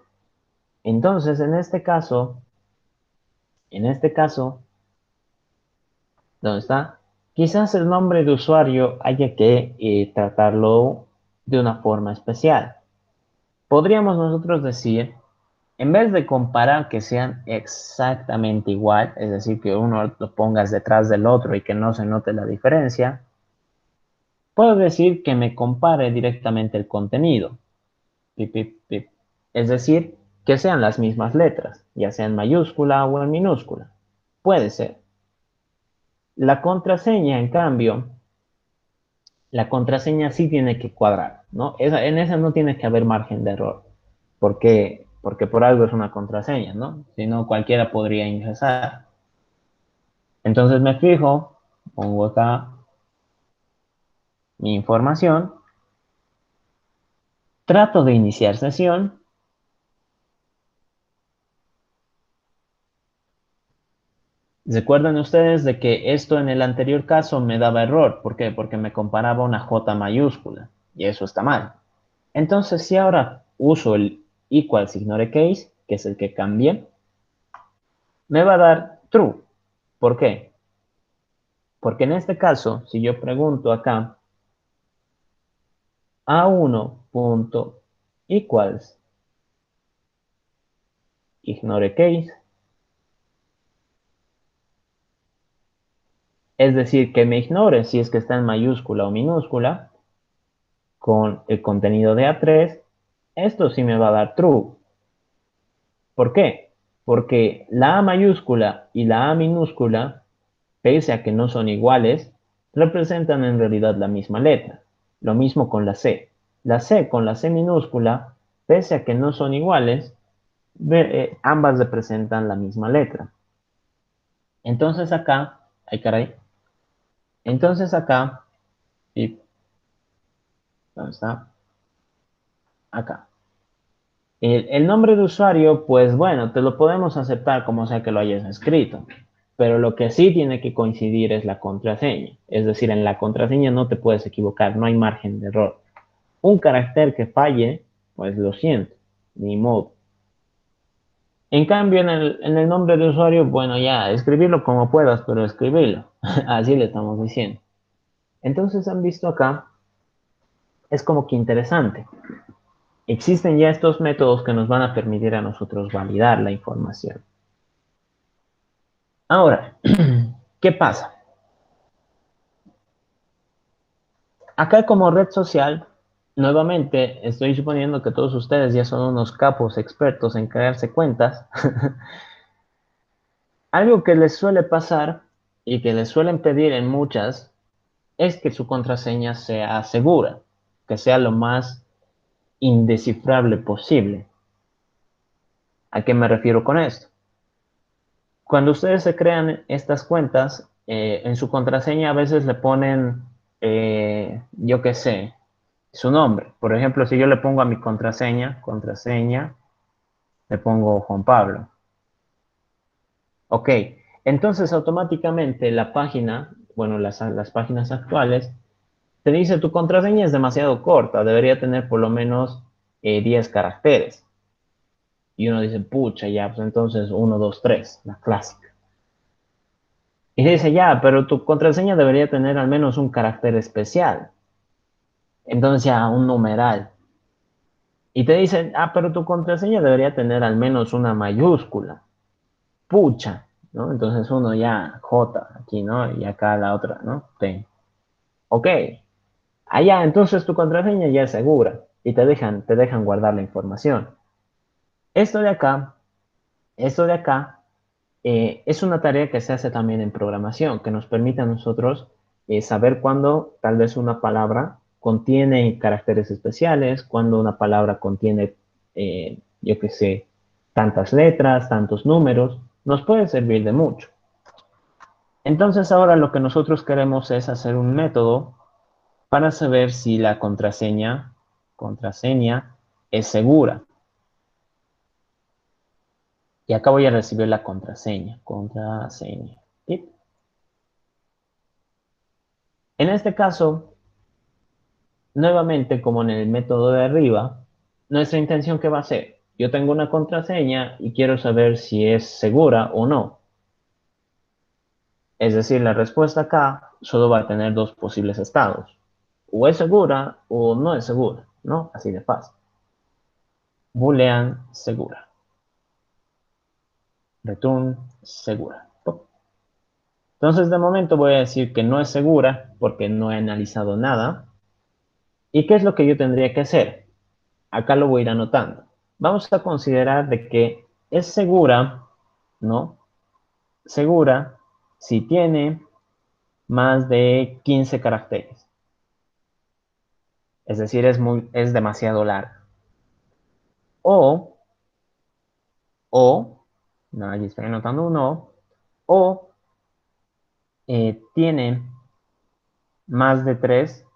Speaker 1: Entonces, en este caso, ¿dónde está? Quizás el nombre de usuario haya que tratarlo de una forma especial. Podríamos nosotros decir, en vez de comparar que sean exactamente igual, es decir, que uno lo pongas detrás del otro y que no se note la diferencia, puedo decir que me compare directamente el contenido. Pip, pip, pip. Es decir, que sean las mismas letras, ya sea en mayúscula o en minúscula. Puede ser. La contraseña, en cambio, la contraseña sí tiene que cuadrar, ¿no? En esa no tiene que haber margen de error, porque por algo es una contraseña, ¿no? Si no, cualquiera podría ingresar. Entonces me fijo, pongo acá mi información, trato de iniciar sesión. Recuerden ustedes de que esto en el anterior caso me daba error. ¿Por qué? Porque me comparaba una J mayúscula y eso está mal. Entonces, si ahora uso el equals ignore case, que es el que cambia, me va a dar true. ¿Por qué? Porque en este caso, si yo pregunto acá a1.equals ignore case, es decir, que me ignore si es que está en mayúscula o minúscula, con el contenido de A3, esto sí me va a dar true. ¿Por qué? Porque la A mayúscula y la A minúscula, pese a que no son iguales, representan en realidad la misma letra. Lo mismo con la C. La C con la C minúscula, pese a que no son iguales, ambas representan la misma letra. Entonces acá, ay caray, entonces acá, y, ¿dónde está? Acá. El nombre de usuario, pues bueno, te lo podemos aceptar como sea que lo hayas escrito, pero lo que sí tiene que coincidir es la contraseña. Es decir, en la contraseña no te puedes equivocar, no hay margen de error. Un carácter que falle, pues lo siento, ni modo. En cambio, en el nombre de usuario, bueno, ya, escribirlo como puedas, pero escribirlo. Así le estamos diciendo. Entonces han visto acá, es como que interesante. Existen ya estos métodos que nos van a permitir a nosotros validar la información. Ahora, ¿qué pasa? Acá como red social, nuevamente estoy suponiendo que todos ustedes ya son unos capos expertos en crearse cuentas. Algo que les suele pasar y que les suelen pedir en muchas es que su contraseña sea segura, que sea lo más indescifrable posible. ¿A qué me refiero con esto? Cuando ustedes se crean estas cuentas, en su contraseña a veces le ponen, yo qué sé, su nombre. Por ejemplo, si yo le pongo a mi contraseña, le pongo Juan Pablo. Ok, entonces automáticamente la página, bueno, las páginas actuales, te dice tu contraseña es demasiado corta, debería tener por lo menos 10 caracteres. Y uno dice, pucha, ya, pues entonces 1, 2, 3, la clásica. Y dice, ya, pero tu contraseña debería tener al menos un carácter especial. Entonces ya, un numeral. Y te dicen, pero tu contraseña debería tener al menos una mayúscula. Pucha, ¿no? Entonces uno ya, J, aquí, ¿no? Y acá la otra, ¿no? T. Ok. Allá, entonces tu contraseña ya es segura. Y te dejan guardar la información. Esto de acá, esto de acá, es una tarea que se hace también en programación, que nos permite a nosotros saber cuándo tal vez una palabra contiene caracteres especiales, cuándo una palabra contiene, yo qué sé, tantas letras, tantos números, nos puede servir de mucho. Entonces ahora lo que nosotros queremos es hacer un método para saber si la contraseña es segura. Y acá voy a recibir la contraseña. ¿Sí? En este caso, nuevamente, como en el método de arriba, nuestra intención ¿qué va a ser? Yo tengo una contraseña y quiero saber si es segura o no. Es decir, la respuesta acá solo va a tener dos posibles estados. O es segura o no es segura, ¿no? Así de fácil. Boolean segura. Return segura. Entonces, de momento voy a decir que no es segura porque no he analizado nada. ¿Y qué es lo que yo tendría que hacer? Acá lo voy a ir anotando. Vamos a considerar de que es segura, ¿no? Segura si tiene más de 15 caracteres. Es decir, es demasiado larga. O, no, allí estoy anotando un o tiene más de 3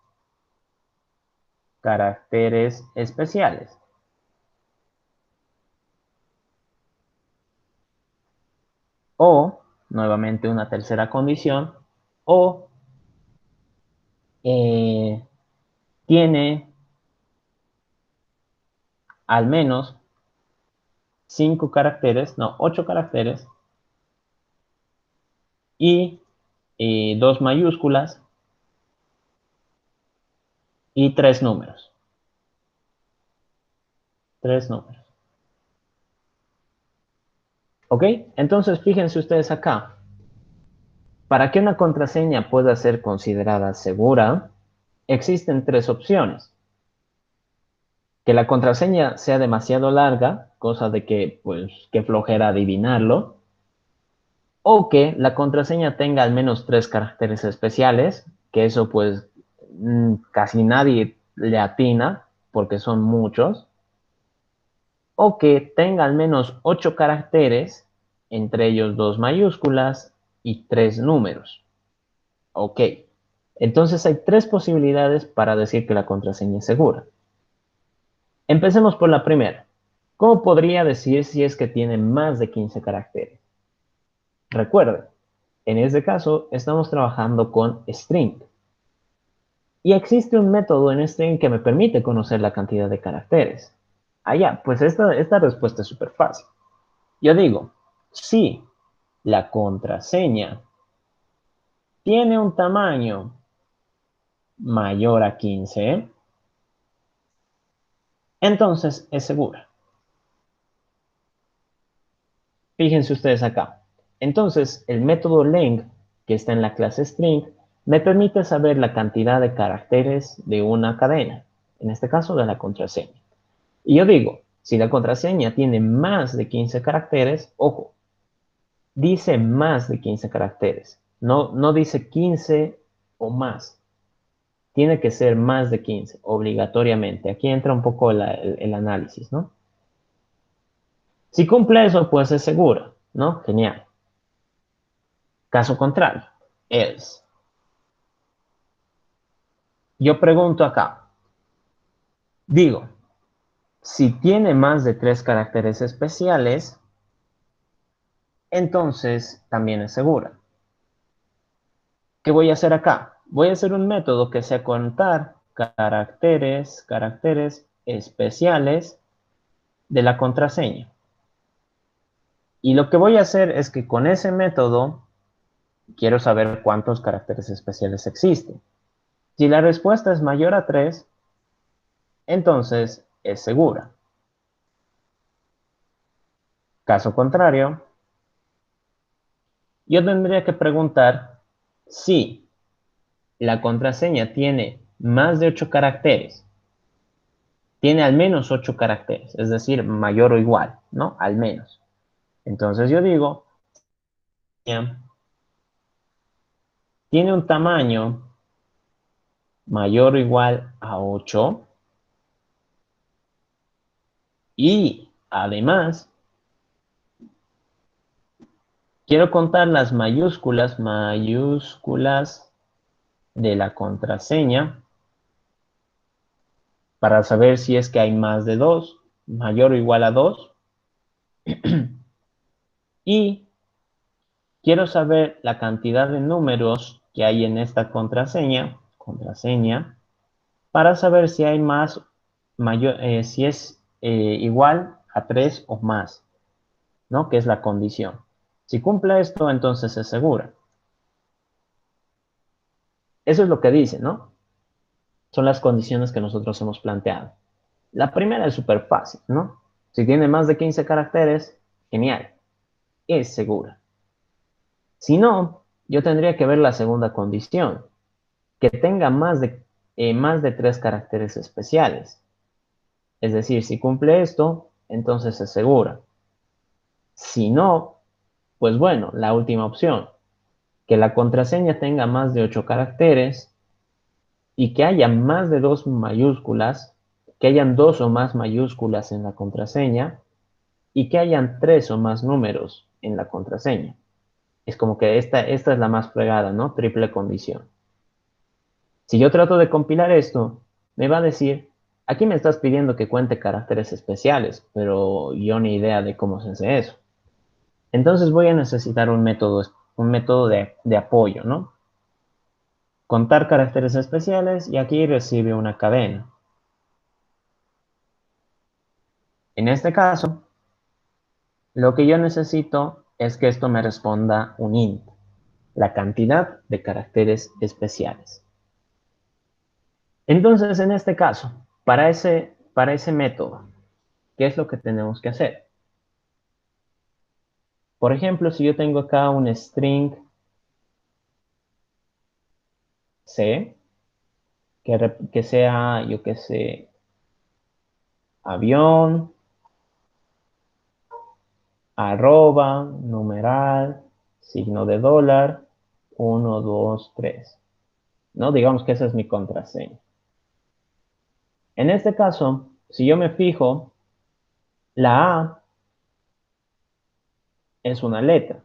Speaker 1: caracteres especiales. O, nuevamente una tercera condición, o eh, tiene al menos 5 caracteres, no, 8 caracteres y 2 mayúsculas y 3 números. 3 números. ¿Ok? Entonces, fíjense ustedes acá. Para que una contraseña pueda ser considerada segura, existen 3 opciones. Que la contraseña sea demasiado larga, cosa de que, pues, que flojera adivinarlo, o que la contraseña tenga al menos 3 caracteres especiales, que eso, pues, casi nadie le atina, porque son muchos, o que tenga al menos 8 caracteres, entre ellos 2 mayúsculas y 3 números. Ok, entonces hay 3 posibilidades para decir que la contraseña es segura. Empecemos por la primera. ¿Cómo podría decir si es que tiene más de 15 caracteres? Recuerden, en este caso estamos trabajando con string. Y existe un método en string que me permite conocer la cantidad de caracteres. Pues esta respuesta es súper fácil. Yo digo, si la contraseña tiene un tamaño mayor a 15, entonces es segura. Fíjense ustedes acá. Entonces, el método length, que está en la clase string, me permite saber la cantidad de caracteres de una cadena, en este caso de la contraseña. Y yo digo, si la contraseña tiene más de 15 caracteres, ojo, dice más de 15 caracteres, no dice 15 o más. Tiene que ser más de 15, obligatoriamente. Aquí entra un poco el análisis, ¿no? Si cumple eso, pues es segura, ¿no? Genial. Caso contrario, else. Yo pregunto acá, digo, si tiene más de 3 caracteres especiales, entonces también es segura. ¿Qué voy a hacer acá? Voy a hacer un método que sea contar caracteres especiales de la contraseña. Y lo que voy a hacer es que con ese método quiero saber cuántos caracteres especiales existen. Si la respuesta es mayor a 3, entonces es segura. Caso contrario, yo tendría que preguntar si la contraseña tiene más de 8 caracteres, tiene al menos 8 caracteres, es decir, mayor o igual, ¿no? Al menos. Entonces yo digo, tiene un tamaño mayor o igual a 8 y además quiero contar las mayúsculas de la contraseña para saber si es que hay más de 2, mayor o igual a 2. Y quiero saber la cantidad de números que hay en esta contraseña, para saber si hay más, si es igual a 3 o más, ¿no? Que es la condición. Si cumple esto, entonces es segura. Eso es lo que dice, ¿no? Son las condiciones que nosotros hemos planteado. La primera es súper fácil, ¿no? Si tiene más de 15 caracteres, genial, es segura. Si no, yo tendría que ver la segunda condición, que tenga más de 3 caracteres especiales. Es decir, si cumple esto, entonces es segura. Si no, pues bueno, la última opción, que la contraseña tenga más de 8 caracteres y que haya más de 2 mayúsculas, que hayan 2 o más mayúsculas en la contraseña y que hayan 3 o más números en la contraseña. Es como que esta es la más fregada, ¿no? Triple condición. Si yo trato de compilar esto, me va a decir, aquí me estás pidiendo que cuente caracteres especiales, pero yo ni idea de cómo se hace eso. Entonces voy a necesitar un método de apoyo, ¿no? Contar caracteres especiales y aquí recibe una cadena. En este caso, lo que yo necesito es que esto me responda un int, la cantidad de caracteres especiales. Entonces, en este caso, para ese método, ¿qué es lo que tenemos que hacer? Por ejemplo, si yo tengo acá un string C, que sea, yo qué sé, avión, arroba, numeral, signo de dólar, 1, 2, 3. ¿No? Digamos que esa es mi contraseña. En este caso, si yo me fijo, la A es una letra,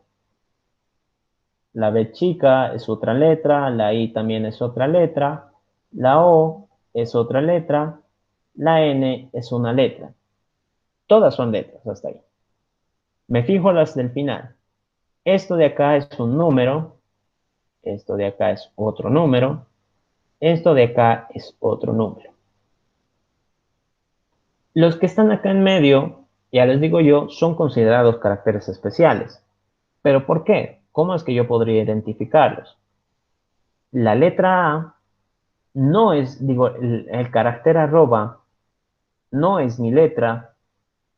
Speaker 1: la B chica es otra letra, la I también es otra letra, la O es otra letra, la N es una letra. Todas son letras hasta ahí. Me fijo las del final. Esto de acá es un número, esto de acá es otro número, esto de acá es otro número. Los que están acá en medio, ya les digo yo, son considerados caracteres especiales. ¿Pero por qué? ¿Cómo es que yo podría identificarlos? La letra A no es, digo, el carácter arroba no es ni letra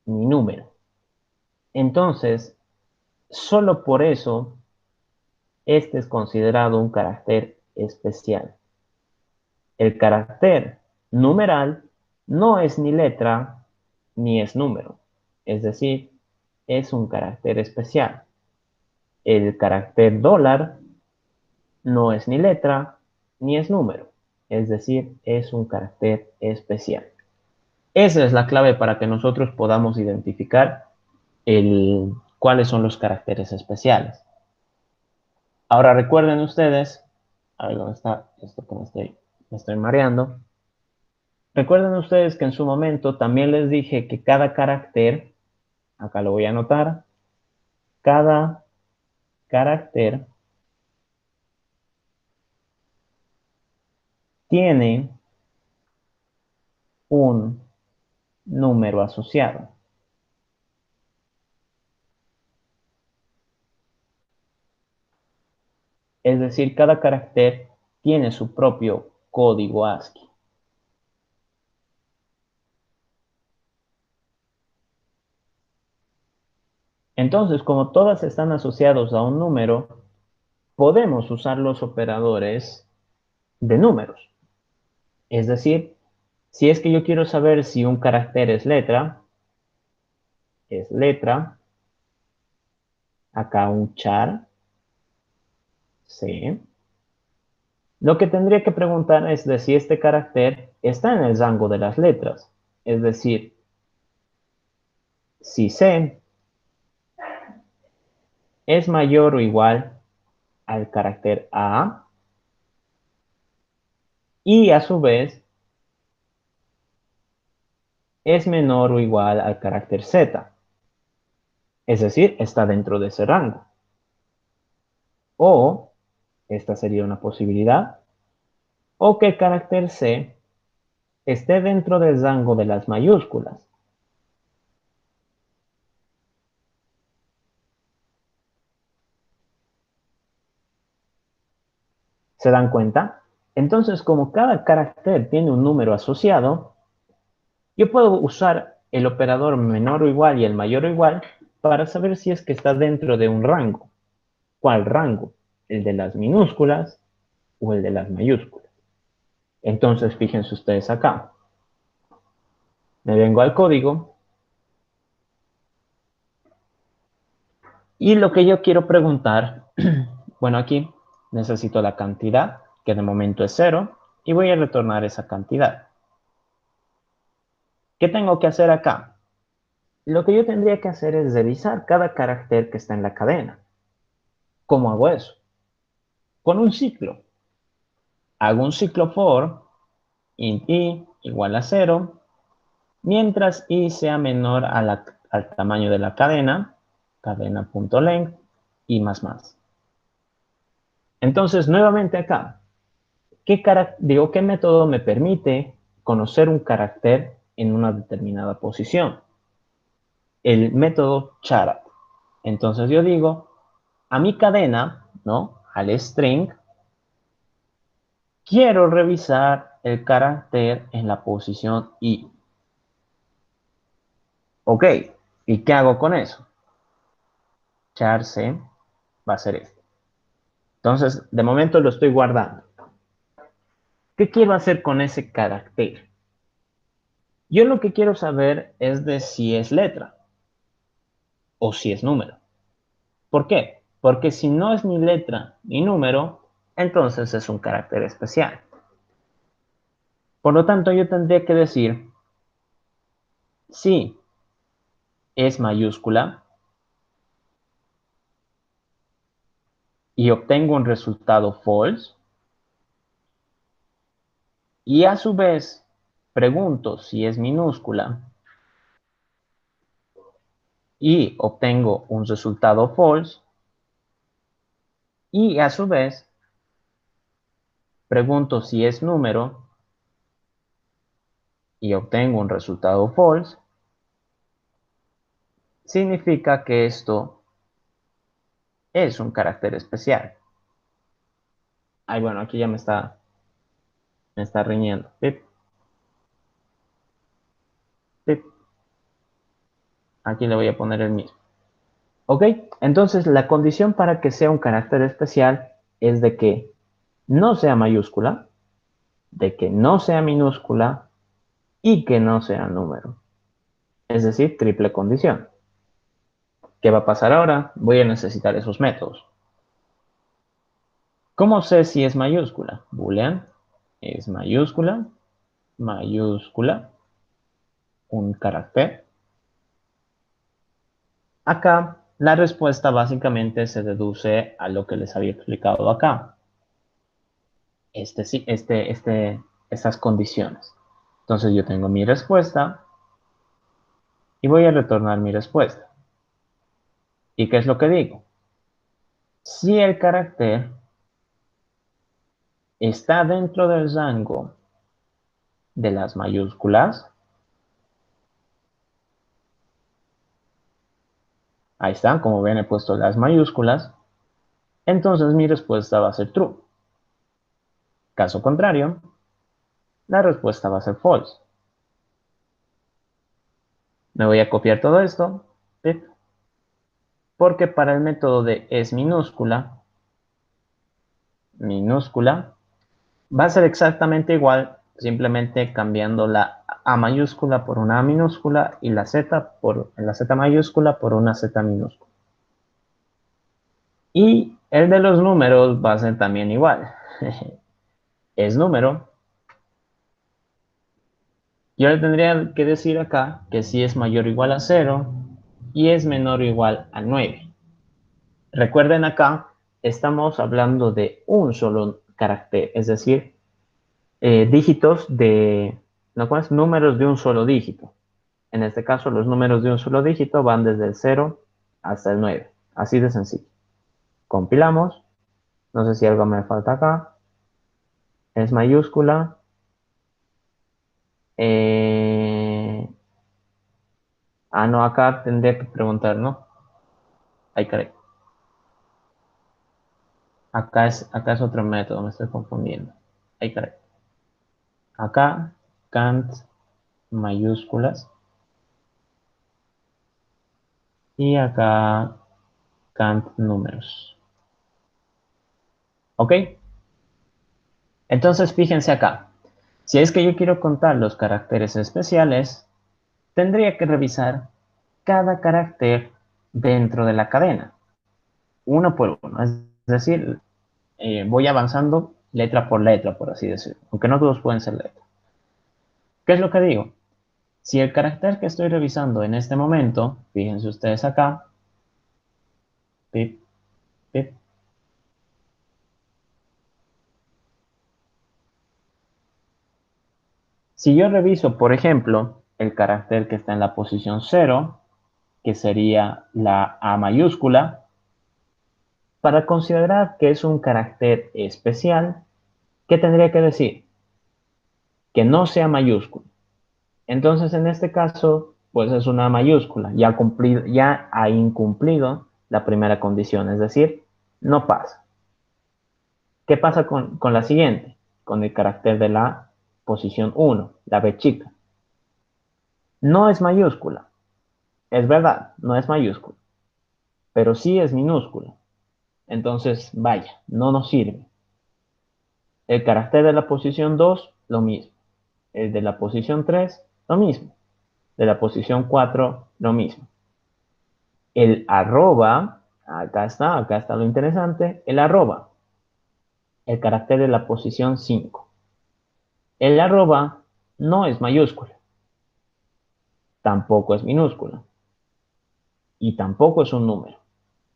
Speaker 1: ni número. Entonces, solo por eso, este es considerado un carácter especial. El carácter numeral no es ni letra ni es número, es decir, es un carácter especial. El carácter dólar no es ni letra ni es número, es decir, es un carácter especial. Esa es la clave para que nosotros podamos identificar cuáles son los caracteres especiales. Ahora recuerden ustedes, a ver dónde está esto que me estoy mareando. Recuerden ustedes que en su momento también les dije que cada carácter, acá lo voy a anotar, cada carácter tiene un número asociado. Es decir, cada carácter tiene su propio código ASCII. Entonces, como todas están asociados a un número, podemos usar los operadores de números. Es decir, si es que yo quiero saber si un carácter es letra, acá un char, sí. Lo que tendría que preguntar es de si este carácter está en el rango de las letras. Es decir, si C es mayor o igual al carácter A y a su vez es menor o igual al carácter Z. Es decir, está dentro de ese rango. O, esta sería una posibilidad, o que el carácter C esté dentro del rango de las mayúsculas. ¿Se dan cuenta? Entonces, como cada carácter tiene un número asociado, yo puedo usar el operador menor o igual y el mayor o igual para saber si es que está dentro de un rango. ¿Cuál rango? ¿El de las minúsculas o el de las mayúsculas? Entonces, fíjense ustedes acá. Me vengo al código y lo que yo quiero preguntar, bueno, aquí necesito la cantidad, que de momento es 0, y voy a retornar esa cantidad. ¿Qué tengo que hacer acá? Lo que yo tendría que hacer es revisar cada carácter que está en la cadena. ¿Cómo hago eso? Con un ciclo. Hago un ciclo for int i igual a 0, mientras i sea menor al tamaño de la cadena, cadena.length, y más. Entonces, nuevamente acá, ¿qué método me permite conocer un carácter en una determinada posición? El método charat. Entonces yo digo, a mi cadena, ¿no? Al string, quiero revisar el carácter en la posición i. Ok, ¿y qué hago con eso? Char C va a ser este. Entonces, de momento lo estoy guardando. ¿Qué quiero hacer con ese carácter? Yo lo que quiero saber es de si es letra o si es número. ¿Por qué? Porque si no es ni letra ni número, entonces es un carácter especial. Por lo tanto, yo tendría que decir si es mayúscula y obtengo un resultado false, y a su vez pregunto si es minúscula y obtengo un resultado false, y a su vez pregunto si es número y obtengo un resultado false, significa que esto es un carácter especial. Ay, bueno, aquí ya me está Me está riñendo. Pip, pip. Aquí le voy a poner el mismo. ¿Ok? Entonces, la condición para que sea un carácter especial es de que no sea mayúscula, de que no sea minúscula y que no sea número. Es decir, triple condición. ¿Qué va a pasar ahora? Voy a necesitar esos métodos. ¿Cómo sé si es mayúscula? Boolean es mayúscula, mayúscula, un carácter. Acá la respuesta básicamente se deduce a lo que les había explicado acá. Estas condiciones. Entonces yo tengo mi respuesta y voy a retornar mi respuesta. ¿Y qué es lo que digo? Si el carácter está dentro del rango de las mayúsculas, ahí están, como ven he puesto las mayúsculas, entonces mi respuesta va a ser true. Caso contrario, la respuesta va a ser false. Me voy a copiar todo esto, porque para el método de es minúscula, minúscula, va a ser exactamente igual, simplemente cambiando la A mayúscula por una A minúscula y la Z mayúscula por una Z minúscula. Y el de los números va a ser también igual. Es número. Yo le tendría que decir acá que si es mayor o igual a 0 y es menor o igual a 9. Recuerden acá, estamos hablando de un solo carácter, es decir, dígitos de, ¿no? Números de un solo dígito. En este caso, los números de un solo dígito van desde el 0 hasta el 9. Así de sencillo. Compilamos. No sé si algo me falta acá. Es mayúscula. Eh... Ah, no, acá tendría que preguntar, ¿no? Ay, caray. Acá es otro método, me estoy confundiendo. Ay, caray. Acá, cant mayúsculas. Y acá, cant números. ¿Ok? Entonces, fíjense acá. Si es que yo quiero contar los caracteres especiales, tendría que revisar cada carácter dentro de la cadena, uno por uno. Es decir, voy avanzando letra por letra, por así decirlo, aunque no todos pueden ser letras. ¿Qué es lo que digo? Si el carácter que estoy revisando en este momento, fíjense ustedes acá, pip, pip, si yo reviso, por ejemplo, el carácter que está en la posición 0, que sería la A mayúscula, para considerar que es un carácter especial, ¿qué tendría que decir? Que no sea mayúscula. Entonces, en este caso, pues es una mayúscula. Ya ha incumplido la primera condición, es decir, no pasa. ¿Qué pasa con la siguiente? Con el carácter de la posición 1, la B chica. No es mayúscula. Es verdad, no es mayúscula, pero sí es minúscula. Entonces, vaya, no nos sirve. El carácter de la posición 2, lo mismo. El de la posición 3, lo mismo. De la posición 4, lo mismo. El arroba, acá está lo interesante, el arroba, el carácter de la posición 5. El arroba no es mayúscula, tampoco es minúscula y tampoco es un número.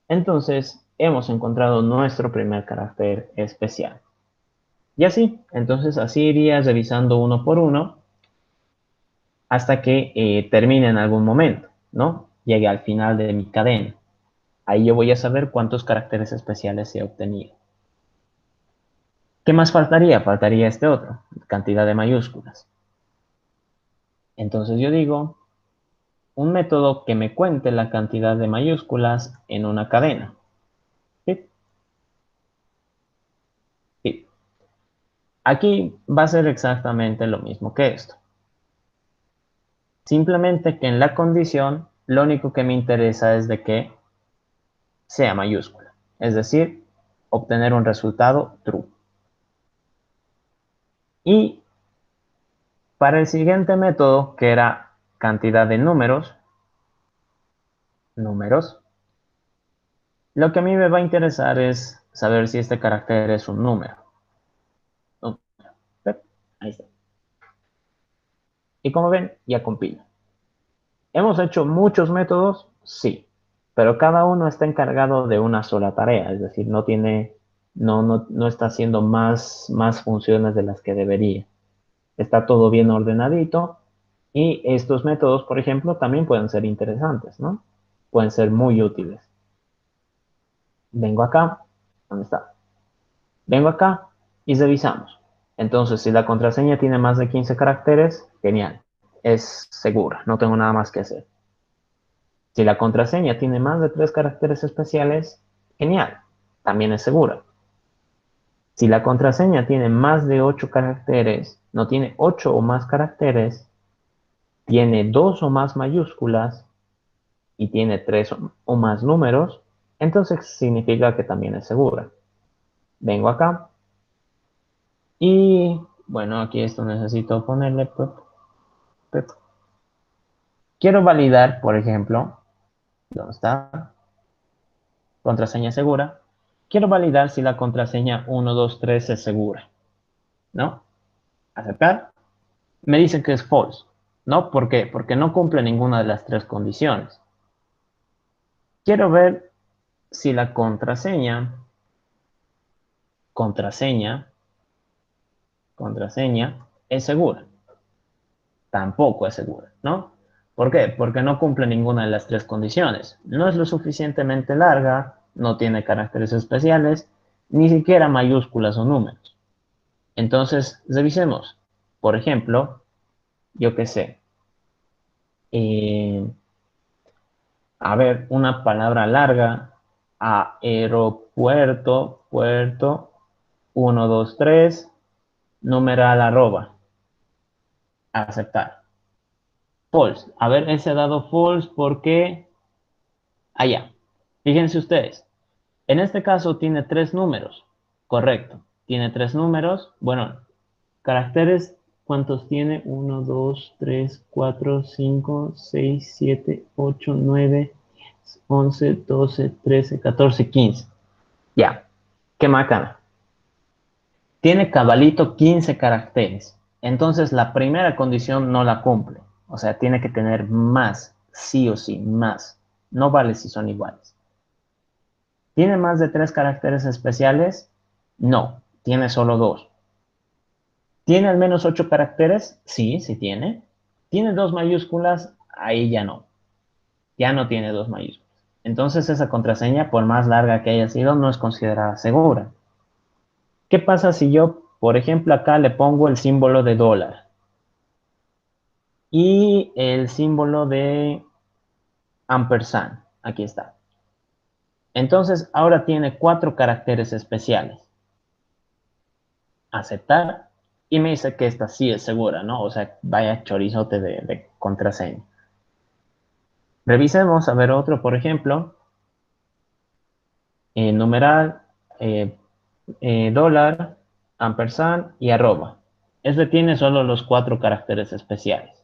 Speaker 1: Entonces, hemos encontrado nuestro primer carácter especial. Y así, entonces así irías revisando uno por uno hasta que termine en algún momento, ¿no? Llegue al final de mi cadena. Ahí yo voy a saber cuántos caracteres especiales he obtenido. ¿Qué más faltaría? Faltaría este otro, cantidad de mayúsculas. Entonces yo digo, un método que me cuente la cantidad de mayúsculas en una cadena. ¿Sí? Sí. Aquí va a ser exactamente lo mismo que esto. Simplemente que en la condición, lo único que me interesa es de que sea mayúscula. Es decir, obtener un resultado true. Y para el siguiente método, que era cantidad de números, lo que a mí me va a interesar es saber si este carácter es un número. Ahí está. Y como ven, ya compila. ¿Hemos hecho muchos métodos? Sí, pero cada uno está encargado de una sola tarea, es decir, no está haciendo más funciones de las que debería. Está todo bien ordenadito y estos métodos, por ejemplo, también pueden ser interesantes, ¿no? Pueden ser muy útiles. Vengo acá, ¿dónde está? Vengo acá y revisamos. Entonces, si la contraseña tiene más de 15 caracteres, genial, es segura, no tengo nada más que hacer. Si la contraseña tiene más de 3 caracteres especiales, genial, también es segura. Si la contraseña tiene más de 8 caracteres, no tiene 8 o más caracteres, tiene 2 o más mayúsculas y tiene 3 o más números, entonces significa que también es segura. Vengo acá y, bueno, aquí esto necesito ponerle. Quiero validar, por ejemplo, ¿dónde está? Contraseña segura. Quiero validar si la contraseña 123 es segura, ¿no? Aceptar. Me dice que es false, ¿no? ¿Por qué? Porque no cumple ninguna de las tres condiciones. Quiero ver si la contraseña, es segura. Tampoco es segura, ¿no? ¿Por qué? Porque no cumple ninguna de las tres condiciones. No es lo suficientemente larga, no tiene caracteres especiales, ni siquiera mayúsculas o números. Entonces, revisemos. Por ejemplo, yo qué sé. eh, a ver, una palabra larga. Aeropuerto, puerto, 123, numeral arroba. Aceptar. False. A ver, ese ha dado false porque allá. Fíjense ustedes. En este caso tiene tres números. Correcto. Tiene tres números. Bueno, caracteres, ¿cuántos tiene? 1, 2, 3, 4, 5, 6, 7, 8, 9, 11, 12, 13, 14, 15. Ya. Qué macana. Tiene cabalito 15 caracteres. Entonces la primera condición no la cumple. O sea, tiene que tener más, sí o sí, más. No vale si son iguales. ¿Tiene más de 3 caracteres especiales? No, tiene solo 2. ¿Tiene al menos 8 caracteres? Sí, sí tiene. ¿Tiene 2 mayúsculas? Ahí ya no. Ya no tiene 2 mayúsculas. Entonces esa contraseña, por más larga que haya sido, no es considerada segura. ¿Qué pasa si yo, por ejemplo, acá le pongo el símbolo de dólar y el símbolo de ampersand? Aquí está. Entonces ahora tiene 4 caracteres especiales. Aceptar. Y me dice que esta sí es segura, ¿no? O sea, vaya chorizote de contraseña. Revisemos a ver otro, por ejemplo, numeral, eh, dólar, ampersand y arroba. Este tiene solo los 4 caracteres especiales,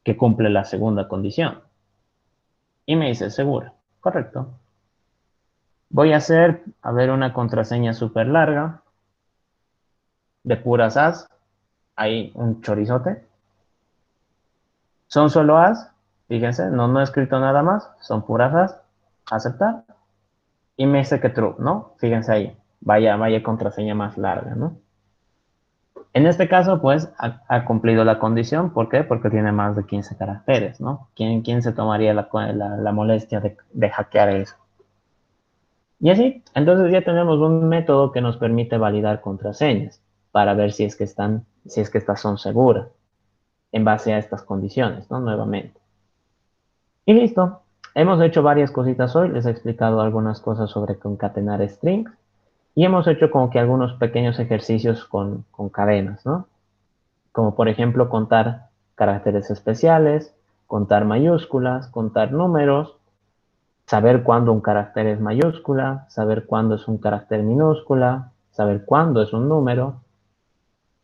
Speaker 1: que cumple la segunda condición. Y me dice segura. Correcto. Voy a hacer, a ver, una contraseña súper larga, de puras as. Hay un chorizote. Son solo as. Fíjense, no he escrito nada más. Son puras as. Aceptar. Y me dice que true, ¿no? Fíjense ahí. Vaya contraseña más larga, ¿no? En este caso, pues, ha cumplido la condición. ¿Por qué? Porque tiene más de 15 caracteres, ¿no? ¿Quién se tomaría la molestia de hackear eso? Y así, entonces ya tenemos un método que nos permite validar contraseñas para ver si es que estas son seguras en base a estas condiciones, ¿no? Nuevamente. Y listo. Hemos hecho varias cositas hoy. Les he explicado algunas cosas sobre concatenar strings. Y hemos hecho como que algunos pequeños ejercicios con cadenas, ¿no? Como por ejemplo contar caracteres especiales, contar mayúsculas, contar números, saber cuándo un carácter es mayúscula, saber cuándo es un carácter minúscula, saber cuándo es un número.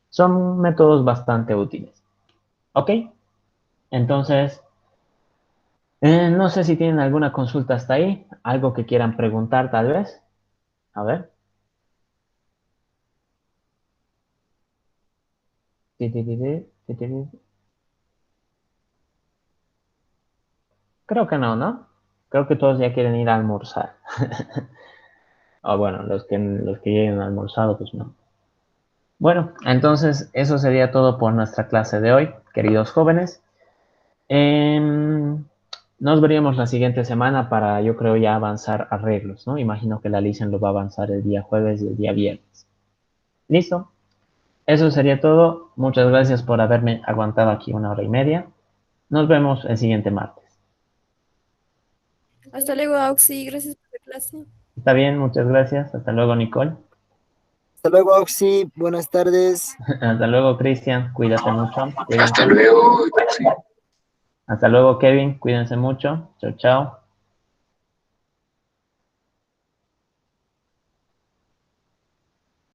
Speaker 1: Son métodos bastante útiles. ¿Ok? Entonces, no sé si tienen alguna consulta hasta ahí, algo que quieran preguntar tal vez. A ver. Ti, ti, ti, ti, ti, ti, ti. Creo que no, ¿no? Creo que todos ya quieren ir a almorzar. O bueno, los que lleguen almorzado, pues no. Bueno, entonces eso sería todo por nuestra clase de hoy, queridos jóvenes. Em, Nos veríamos la siguiente semana para, yo creo, ya avanzar arreglos, ¿no? Imagino que la Licen lo va a avanzar el día jueves y el día viernes. ¿Listo? Eso sería todo. Muchas gracias por haberme aguantado aquí 1 hora y media. Nos vemos el siguiente martes.
Speaker 2: Hasta luego, Auxi, gracias por la clase.
Speaker 1: Está bien, muchas gracias. Hasta luego, Nicole.
Speaker 3: Hasta luego, Oxy. Buenas tardes.
Speaker 1: Hasta luego, Cristian. Cuídate mucho.
Speaker 4: Hasta
Speaker 1: Cuídense.
Speaker 4: luego. Sí.
Speaker 1: Hasta luego, Kevin. Cuídense mucho. Chao, chao.